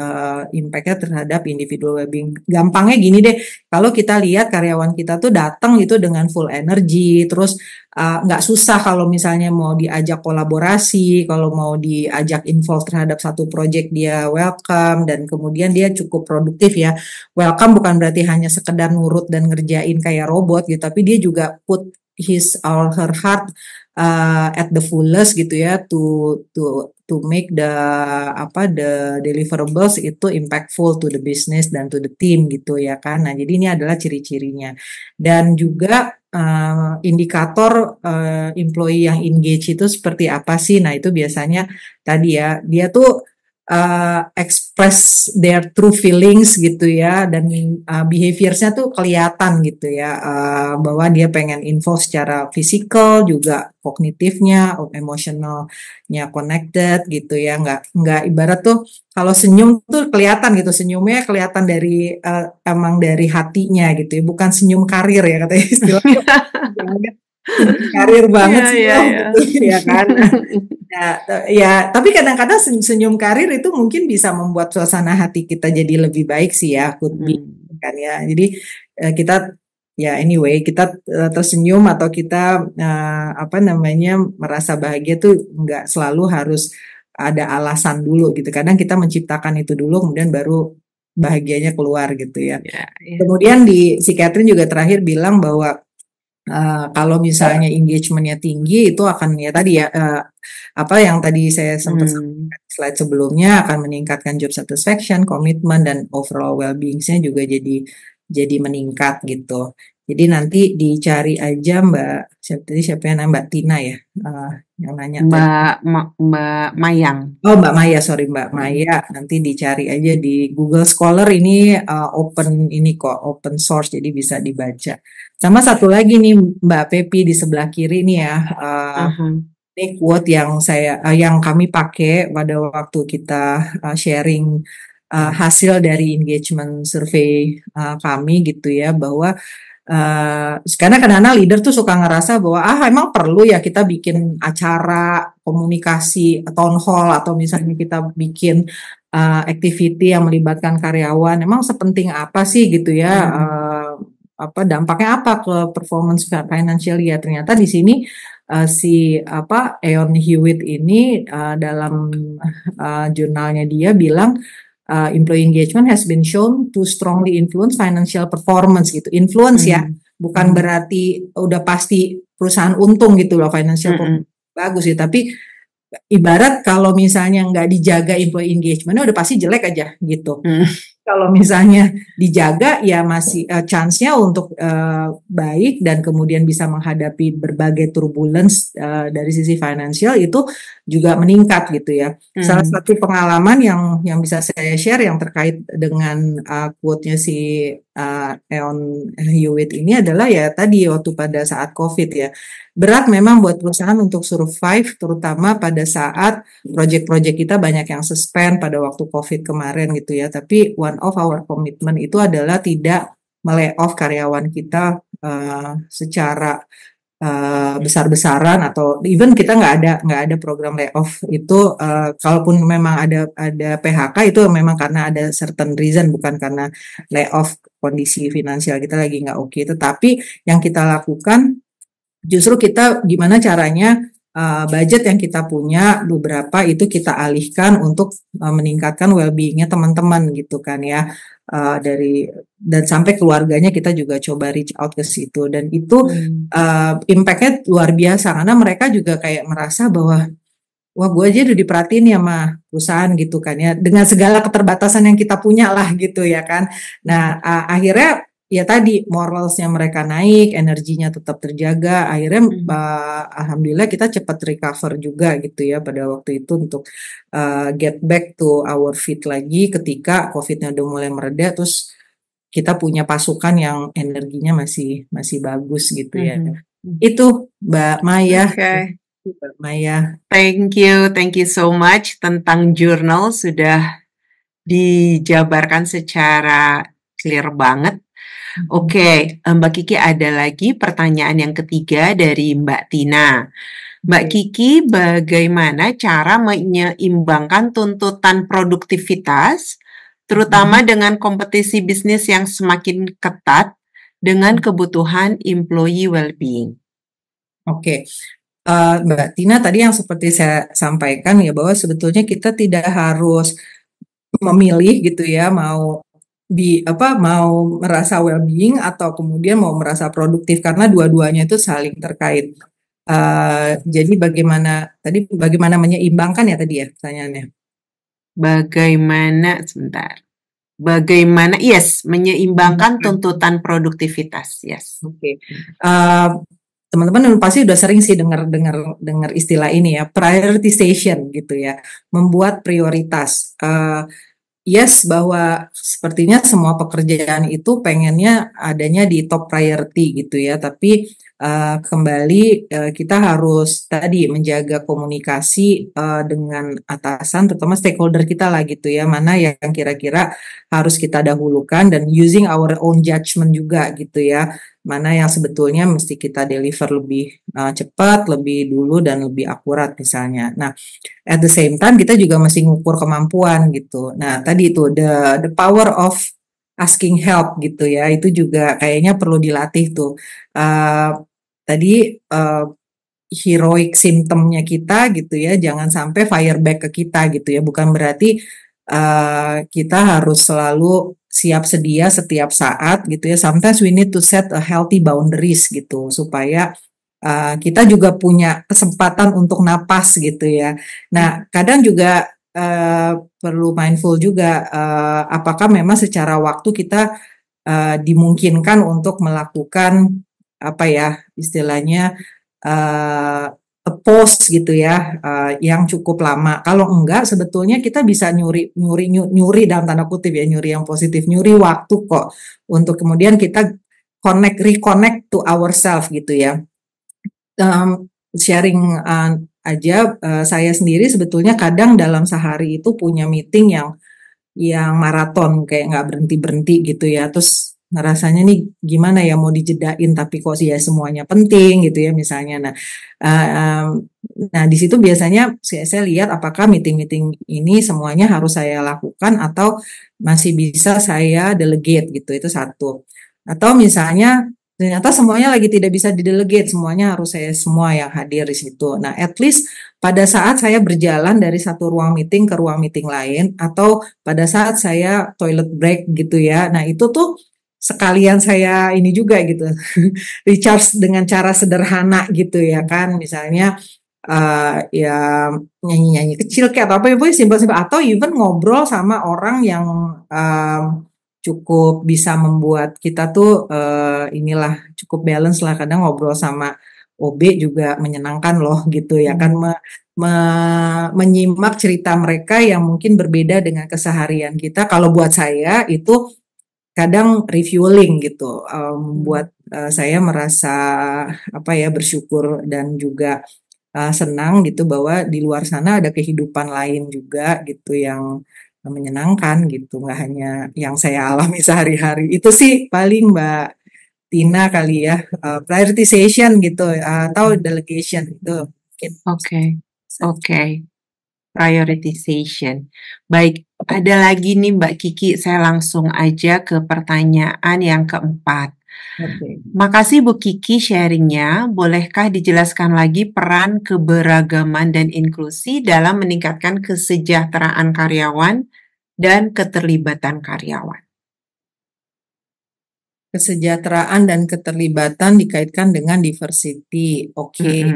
S3: impact-nya terhadap individual well-being. Gampangnya gini deh, kalau kita lihat karyawan kita tuh datang itu dengan full energy, terus nggak susah kalau misalnya mau diajak kolaborasi, kalau mau diajak involve terhadap satu project dia welcome, dan kemudian dia cukup produktif ya. Welcome bukan berarti hanya sekedar nurut dan ngerjain kayak robot gitu, tapi dia juga put his or her heart at the fullest gitu ya to make the deliverables itu impactful to the business dan to the team gitu ya kan. Nah, jadi ini adalah ciri-cirinya. Dan juga indikator employee yang engage itu seperti apa sih? Nah, itu biasanya tadi ya, dia tuh express their true feelings gitu ya, dan behaviorsnya tuh kelihatan gitu ya, bahwa dia pengen info secara fisikal juga, kognitifnya, emotionalnya connected gitu ya, nggak ibarat tuh kalau senyum tuh kelihatan gitu, senyumnya kelihatan dari emang dari hatinya gitu ya, bukan senyum karir ya katanya istilahnya. Karir banget sih gitu ya kan. Ya, tapi kadang-kadang senyum karir itu mungkin bisa membuat suasana hati kita jadi lebih baik sih ya, could be kan ya. Jadi kita ya anyway kita tersenyum atau kita merasa bahagia tuh nggak selalu harus ada alasan dulu gitu. Kadang kita menciptakan itu dulu, kemudian baru bahagianya keluar gitu ya. Kemudian si Catherine juga terakhir bilang bahwa kalau misalnya engagement-nya tinggi itu akan ya tadi ya apa yang tadi saya sempat sampaikan di slide sebelumnya, akan meningkatkan job satisfaction, komitmen, dan overall well-being-nya juga jadi meningkat gitu. Jadi nanti dicari aja siapa yang nanya, Mbak Tina ya yang nanya
S2: Mbak Mayang.
S3: Oh, Mbak Maya, sorry Mbak Maya, nanti dicari aja di Google Scholar, ini open source, jadi bisa dibaca. Sama satu lagi nih Mbak Pepi di sebelah kiri nih ya, ini quote yang kami pakai pada waktu kita sharing hasil dari engagement survey kami gitu ya, bahwa karena kadang-kadang leader tuh suka ngerasa bahwa emang perlu ya kita bikin acara komunikasi town hall, atau misalnya kita bikin activity yang melibatkan karyawan, emang sepenting apa sih gitu ya, dampaknya apa ke performance financial ya. Ternyata di sini Eon Hewitt ini dalam jurnalnya dia bilang employee engagement has been shown to strongly influence financial performance gitu. Influence ya, bukan berarti udah pasti perusahaan untung gitu loh, financial performance bagus ya, tapi ibarat kalau misalnya nggak dijaga employee engagementnya udah pasti jelek aja gitu. Kalau misalnya dijaga ya masih chance-nya untuk baik dan kemudian bisa menghadapi berbagai turbulence dari sisi finansial itu juga meningkat gitu ya. Salah satu pengalaman yang bisa saya share yang terkait dengan quote-nya si Eon Hewitt ini adalah ya tadi waktu pada saat COVID ya. Berat memang buat perusahaan untuk survive, terutama pada saat project-project kita banyak yang suspend pada waktu COVID kemarin gitu ya. Tapi one of our commitment itu adalah tidak melay-off karyawan kita secara besar-besaran, atau even kita nggak ada program layoff itu. Kalaupun memang ada PHK itu memang karena ada certain reason, bukan karena layoff kondisi finansial kita lagi nggak oke. Tetapi yang kita lakukan justru kita gimana caranya budget yang kita punya beberapa itu kita alihkan untuk meningkatkan well-being-nya teman-teman gitu kan ya, dan sampai keluarganya kita juga coba reach out ke situ, dan itu impact-nya luar biasa karena mereka juga kayak merasa bahwa wah gue aja udah diperhatiin ya sama perusahaan gitu kan ya, dengan segala keterbatasan yang kita punya lah gitu ya kan. Nah akhirnya ya tadi moralsnya mereka naik, energinya tetap terjaga. Akhirnya alhamdulillah kita cepat recover juga gitu ya pada waktu itu untuk get back to our feet lagi ketika COVID-nya udah mulai mereda, terus kita punya pasukan yang energinya masih bagus gitu ya. Itu Mbak Maya.
S2: Oke.
S3: Mbak Maya.
S2: Thank you so much. Tentang jurnal sudah dijabarkan secara clear banget. Oke, Mbak Kiki, ada lagi pertanyaan yang ketiga dari Mbak Tina. Mbak Kiki, bagaimana cara menyeimbangkan tuntutan produktivitas, terutama dengan kompetisi bisnis yang semakin ketat, dengan kebutuhan employee well-being?
S3: Oke. Mbak Tina, tadi yang seperti saya sampaikan ya, bahwa sebetulnya kita tidak harus memilih gitu ya, mau merasa well-being atau kemudian mau merasa produktif, karena dua-duanya itu saling terkait. Jadi bagaimana menyeimbangkan ya tadi ya pertanyaannya?
S2: Bagaimana menyeimbangkan tuntutan produktivitas? Yes.
S3: Oke. Teman-teman pasti udah sering sih dengar istilah ini ya, prioritization gitu ya, membuat prioritas. Yes, bahwa sepertinya semua pekerjaan itu pengennya adanya di top priority gitu ya, tapi kembali kita harus tadi menjaga komunikasi dengan atasan, terutama stakeholder kita lah gitu ya, mana yang kira-kira harus kita dahulukan, dan using our own judgment juga gitu ya, mana yang sebetulnya mesti kita deliver lebih cepat, lebih dulu, dan lebih akurat misalnya. Nah, at the same time kita juga mesti ngukur kemampuan gitu. Nah, tadi itu the power of asking help gitu ya, itu juga kayaknya perlu dilatih tuh. Tadi heroic symptomnya kita gitu ya, jangan sampai fire back ke kita gitu ya. Bukan berarti kita harus selalu siap sedia setiap saat gitu ya. Sometimes we need to set a healthy boundaries gitu, supaya kita juga punya kesempatan untuk napas gitu ya. Nah, kadang juga perlu mindful juga, apakah memang secara waktu kita dimungkinkan untuk melakukan apa ya istilahnya a pause gitu ya, yang cukup lama. Kalau enggak, sebetulnya kita bisa nyuri dalam tanda kutip ya, nyuri yang positif, nyuri waktu kok untuk kemudian kita reconnect to ourselves gitu ya. Sharing aja, saya sendiri sebetulnya kadang dalam sehari itu punya meeting yang maraton, kayak nggak berhenti gitu ya, terus ngerasanya nih gimana ya mau dijedain tapi kok sih ya semuanya penting gitu ya misalnya. Nah di situ biasanya saya lihat apakah meeting-meeting ini semuanya harus saya lakukan atau masih bisa saya delegate gitu, itu satu. Atau misalnya ternyata semuanya lagi tidak bisa didelegate, semuanya harus saya semua yang hadir di situ. Nah, at least pada saat saya berjalan dari satu ruang meeting ke ruang meeting lain, atau pada saat saya toilet break gitu ya, nah itu tuh sekalian saya ini juga gitu, recharge dengan cara sederhana gitu ya kan, misalnya ya nyanyi-nyanyi kecil kayak apa, pokoknya simpel-simpel, atau even ngobrol sama orang yang cukup bisa membuat kita tuh inilah cukup balance lah. Kadang ngobrol sama OB juga menyenangkan loh gitu ya kan, menyimak cerita mereka yang mungkin berbeda dengan keseharian kita. Kalau buat saya itu kadang refueling gitu, membuat saya merasa bersyukur dan juga senang gitu bahwa di luar sana ada kehidupan lain juga gitu yang menyenangkan gitu, nggak hanya yang saya alami sehari-hari. Itu sih paling Mbak Tina kali ya, prioritization gitu atau delegation itu.
S2: Oke. Prioritization. Baik, ada lagi nih Mbak Kiki, saya langsung aja ke pertanyaan yang keempat. Makasih Bu Kiki sharingnya. Bolehkah dijelaskan lagi peran keberagaman dan inklusi dalam meningkatkan kesejahteraan karyawan dan keterlibatan karyawan?
S3: Kesejahteraan dan keterlibatan dikaitkan dengan diversity. Oke.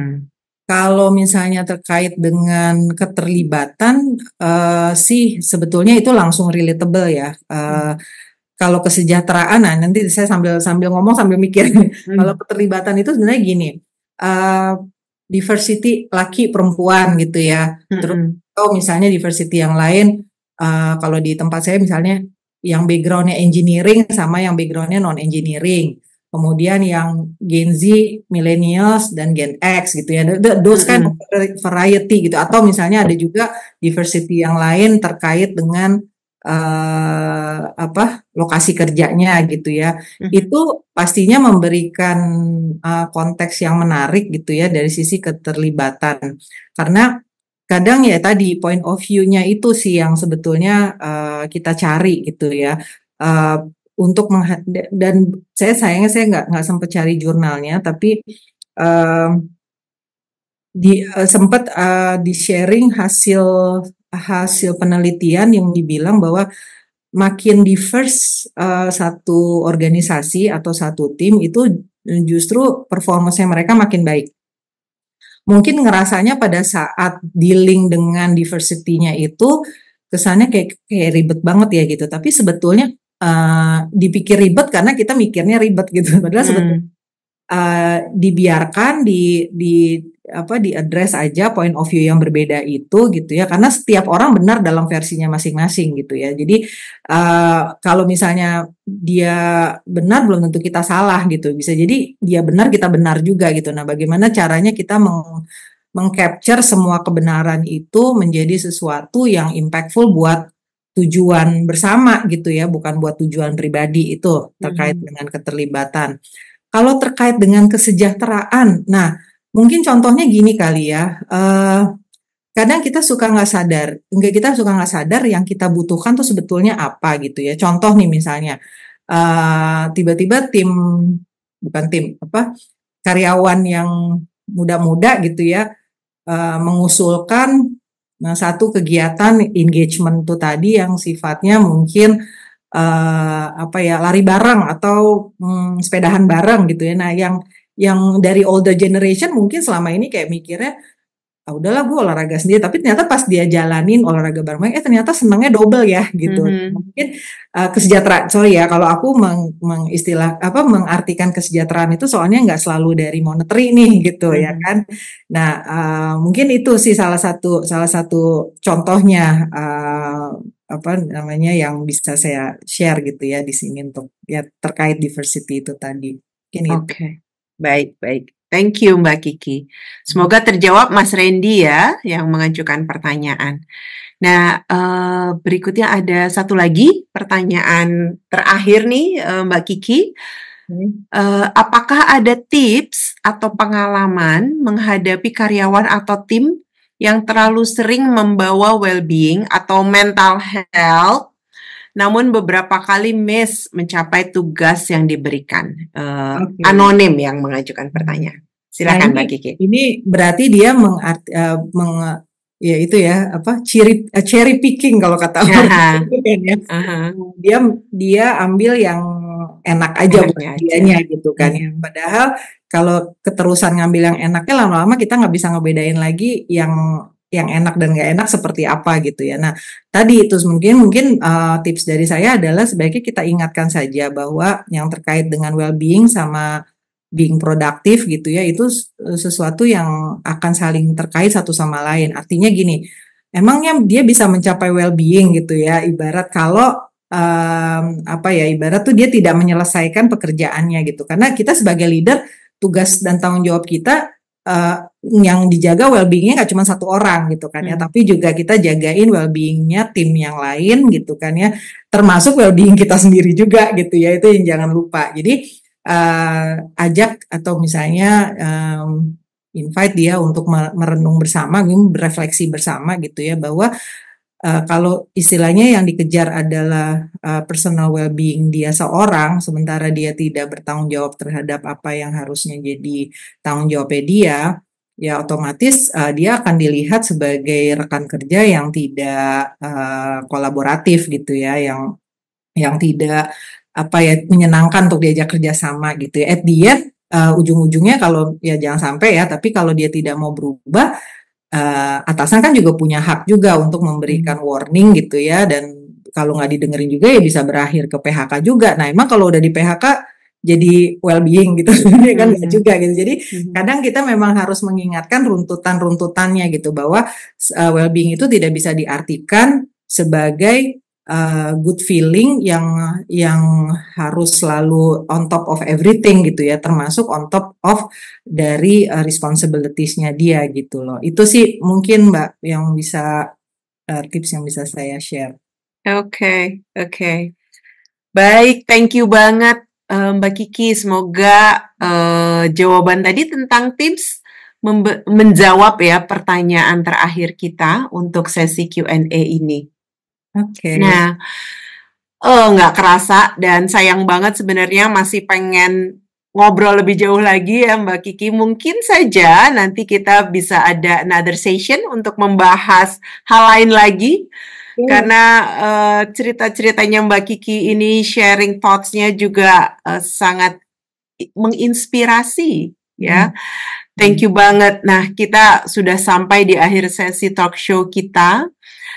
S3: Kalau misalnya terkait dengan keterlibatan sih sebetulnya itu langsung relatable ya. kalau kesejahteraan, nah nanti saya sambil ngomong sambil mikir. Kalau keterlibatan itu sebenarnya gini, diversity laki perempuan gitu ya. Terus atau misalnya diversity yang lain, kalau di tempat saya misalnya yang backgroundnya engineering sama yang backgroundnya non engineering. Kemudian yang Gen Z, Millennials, dan Gen X gitu ya. Those kind of variety gitu. Atau misalnya ada juga diversity yang lain terkait dengan lokasi kerjanya gitu ya. Itu pastinya memberikan konteks yang menarik gitu ya dari sisi keterlibatan. Karena kadang ya tadi point of view-nya itu sih yang sebetulnya kita cari gitu ya. Untuk dan sayangnya saya nggak sempat cari jurnalnya, tapi sempat di sharing hasil penelitian yang dibilang bahwa makin diverse satu organisasi atau satu tim itu justru performance-nya mereka makin baik. Mungkin ngerasanya pada saat dealing dengan diversity-nya itu kesannya kayak ribet banget ya gitu. Tapi sebetulnya dipikir ribet karena kita mikirnya ribet gitu. Padahal sebetulnya dibiarkan di address aja point of view yang berbeda itu gitu ya, karena setiap orang benar dalam versinya masing-masing gitu ya. Jadi kalau misalnya dia benar belum tentu kita salah gitu, bisa jadi dia benar kita benar juga gitu. Nah, bagaimana caranya kita mengcapture semua kebenaran itu menjadi sesuatu yang impactful buat tujuan bersama gitu ya, bukan buat tujuan pribadi. Itu terkait dengan keterlibatan. Kalau terkait dengan kesejahteraan, nah mungkin contohnya gini kali ya, kadang kita suka nggak sadar yang kita butuhkan tuh sebetulnya apa gitu ya. Contoh nih misalnya, tiba-tiba karyawan yang muda-muda gitu ya, mengusulkan satu kegiatan engagement tuh tadi yang sifatnya mungkin lari bareng atau sepedahan bareng gitu ya. Nah, yang dari older generation mungkin selama ini kayak mikirnya, udahlah gue olahraga sendiri, tapi ternyata pas dia jalanin olahraga bareng, ternyata senangnya double ya gitu. Mungkin kesejahteraan, sorry ya kalau aku mengartikan kesejahteraan itu soalnya nggak selalu dari monetary nih gitu ya kan. Nah, mungkin itu sih salah satu contohnya yang bisa saya share gitu ya di sini untuk ya terkait diversity itu tadi.
S2: Oke. Baik. Thank you Mbak Kiki. Semoga terjawab Mas Randy ya yang mengajukan pertanyaan. Nah, berikutnya ada satu lagi pertanyaan terakhir nih Mbak Kiki. Apakah ada tips atau pengalaman menghadapi karyawan atau tim yang terlalu sering membawa well-being atau mental health, namun beberapa kali miss mencapai tugas yang diberikan? Anonim yang mengajukan pertanyaan. Silakan Mbak Kiki.
S3: Ini berarti dia cherry picking kalau kata orang ya. Dia ambil yang enak aja buat dianya gitu kan ya. Padahal kalau keterusan ngambil yang enaknya, lama-lama kita nggak bisa ngebedain lagi yang enak dan nggak enak seperti apa gitu ya. Nah, tadi itu mungkin tips dari saya adalah sebaiknya kita ingatkan saja bahwa yang terkait dengan well-being sama being produktif gitu ya, itu sesuatu yang akan saling terkait satu sama lain. Artinya gini, emangnya dia bisa mencapai well-being gitu ya, ibarat kalau ibarat tuh dia tidak menyelesaikan pekerjaannya gitu. Karena kita sebagai leader, tugas dan tanggung jawab kita yang dijaga well-beingnya nggak cuma satu orang gitu kan ya, tapi juga kita jagain well-beingnya tim yang lain gitu kan ya, termasuk well-being kita sendiri juga gitu ya, itu yang jangan lupa. Jadi ajak atau misalnya invite dia untuk merenung bersama, berefleksi bersama gitu ya, bahwa kalau istilahnya yang dikejar adalah personal well-being dia seorang, sementara dia tidak bertanggung jawab terhadap apa yang harusnya jadi tanggung jawabnya dia, ya otomatis dia akan dilihat sebagai rekan kerja yang tidak kolaboratif gitu ya, yang tidak menyenangkan untuk diajak kerjasama gitu ya. At the end, ujung-ujungnya kalau ya jangan sampai ya, tapi kalau dia tidak mau berubah, atasan kan juga punya hak juga untuk memberikan warning gitu ya, dan kalau nggak didengerin juga ya bisa berakhir ke PHK juga. Nah, emang kalau udah di PHK jadi well-being gitu kan nggak juga gitu. Jadi kadang kita memang harus mengingatkan runtutannya gitu, bahwa well-being itu tidak bisa diartikan sebagai good feeling yang harus selalu on top of everything gitu ya, termasuk on top of dari responsibilities-nya dia gitu loh. Itu sih mungkin Mbak yang bisa tips yang bisa saya share.
S2: Oke. Baik, thank you banget Mbak Kiki. Semoga jawaban tadi tentang tips menjawab ya pertanyaan terakhir kita untuk sesi Q&A ini.
S3: Oke.
S2: Nah, nggak kerasa dan sayang banget sebenarnya masih pengen ngobrol lebih jauh lagi ya Mbak Kiki. Mungkin saja nanti kita bisa ada another session untuk membahas hal lain lagi. Karena cerita-ceritanya Mbak Kiki ini sharing thoughts-nya juga sangat menginspirasi ya. Thank you banget. Nah, kita sudah sampai di akhir sesi talk show kita.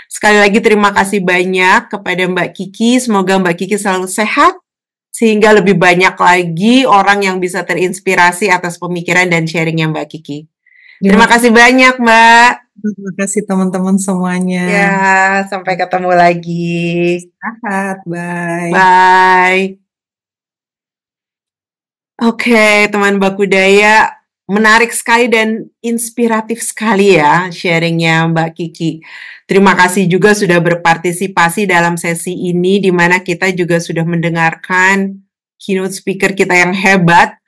S2: Sekali lagi terima kasih banyak kepada Mbak Kiki. Semoga Mbak Kiki selalu sehat sehingga lebih banyak lagi orang yang bisa terinspirasi atas pemikiran dan sharingnya Mbak Kiki. Terima kasih banyak, Mbak.
S3: Terima kasih teman-teman semuanya.
S2: Ya, sampai ketemu lagi.
S3: Sehat, bye.
S2: Bye. Oke, teman Bakudaya, menarik sekali dan inspiratif sekali ya sharingnya Mbak Kiki. Terima kasih juga sudah berpartisipasi dalam sesi ini, di mana kita juga sudah mendengarkan keynote speaker kita yang hebat,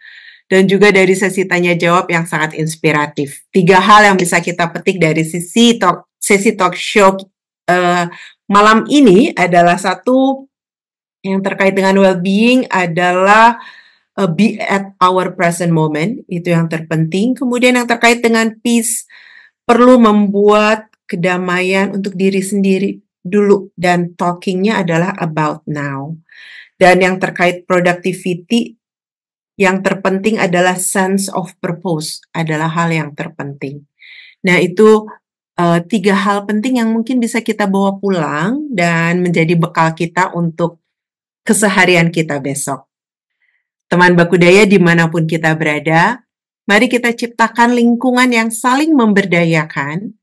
S2: dan juga dari sesi tanya jawab yang sangat inspiratif. 3 hal yang bisa kita petik dari sesi talk show malam ini adalah, satu, yang terkait dengan well-being adalah be at our present moment, itu yang terpenting. Kemudian yang terkait dengan peace, perlu membuat kedamaian untuk diri sendiri dulu, dan talkingnya adalah about now. Dan yang terkait productivity, yang terpenting adalah sense of purpose, adalah hal yang terpenting. Nah, itu 3 hal penting yang mungkin bisa kita bawa pulang dan menjadi bekal kita untuk keseharian kita besok. Teman Bakudaya dimanapun kita berada, mari kita ciptakan lingkungan yang saling memberdayakan,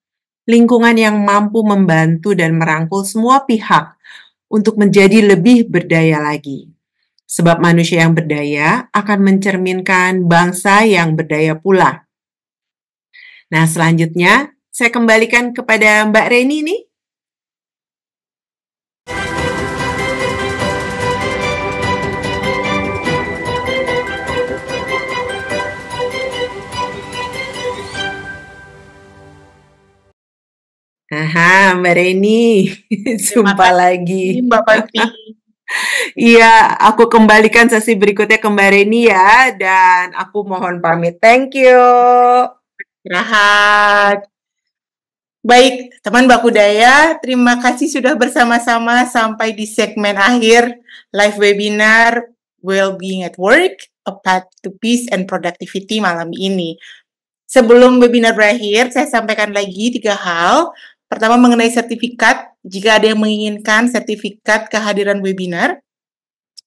S2: lingkungan yang mampu membantu dan merangkul semua pihak untuk menjadi lebih berdaya lagi. Sebab manusia yang berdaya akan mencerminkan bangsa yang berdaya pula. Nah, selanjutnya saya kembalikan kepada Mbak Reni nih. Aha, Mbak Reni, jumpa lagi.
S1: Mbak Pati.
S2: Iya, aku kembalikan sesi berikutnya ke Mbak Reni ya, dan aku mohon pamit. Thank you.
S1: Rahat. Baik, teman Bakudaya, terima kasih sudah bersama-sama sampai di segmen akhir live webinar Well-Being at Work, A Path to Peace and Productivity malam ini. Sebelum webinar berakhir, saya sampaikan lagi 3 hal. Pertama, mengenai sertifikat. Jika ada yang menginginkan sertifikat kehadiran webinar,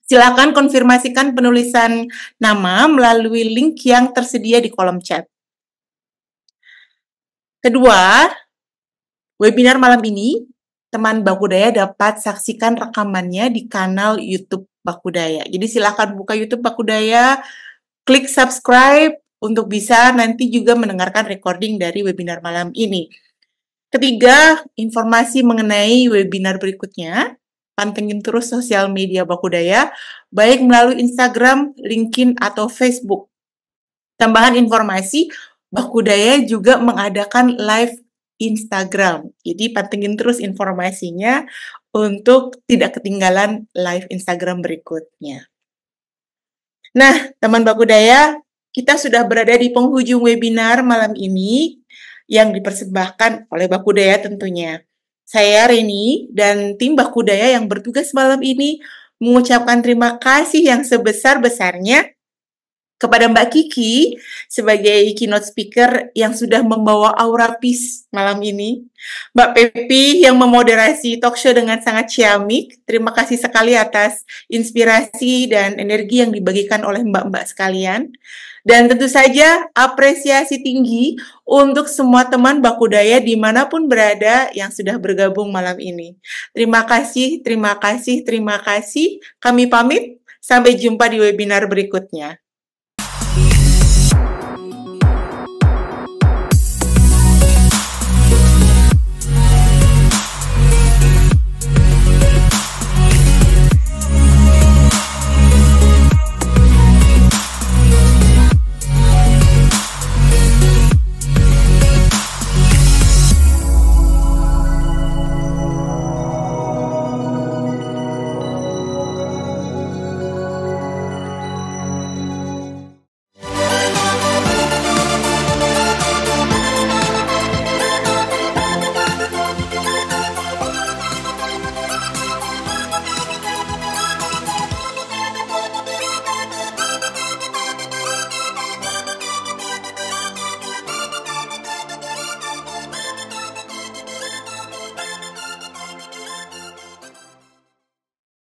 S1: silakan konfirmasikan penulisan nama melalui link yang tersedia di kolom chat. Kedua, webinar malam ini, teman Bakudaya dapat saksikan rekamannya di kanal YouTube Bakudaya. Jadi silakan buka YouTube Bakudaya, klik subscribe untuk bisa nanti juga mendengarkan recording dari webinar malam ini. Ketiga, informasi mengenai webinar berikutnya, pantengin terus sosial media Bakudaya, baik melalui Instagram, LinkedIn, atau Facebook. Tambahan informasi, Bakudaya juga mengadakan live Instagram. Jadi pantengin terus informasinya untuk tidak ketinggalan live Instagram berikutnya. Nah, teman Bakudaya, kita sudah berada di penghujung webinar malam ini yang dipersembahkan oleh Bakudaya tentunya. Saya Reni dan tim Bakudaya yang bertugas malam ini mengucapkan terima kasih yang sebesar-besarnya kepada Mbak Kiki sebagai keynote speaker yang sudah membawa aura peace malam ini, Mbak Pepi yang memoderasi talk show dengan sangat ciamik. Terima kasih sekali atas inspirasi dan energi yang dibagikan oleh mbak-mbak sekalian. Dan tentu saja apresiasi tinggi untuk semua teman Bakudaya dimanapun berada yang sudah bergabung malam ini. Terima kasih, terima kasih, terima kasih. Kami pamit, sampai jumpa di webinar berikutnya.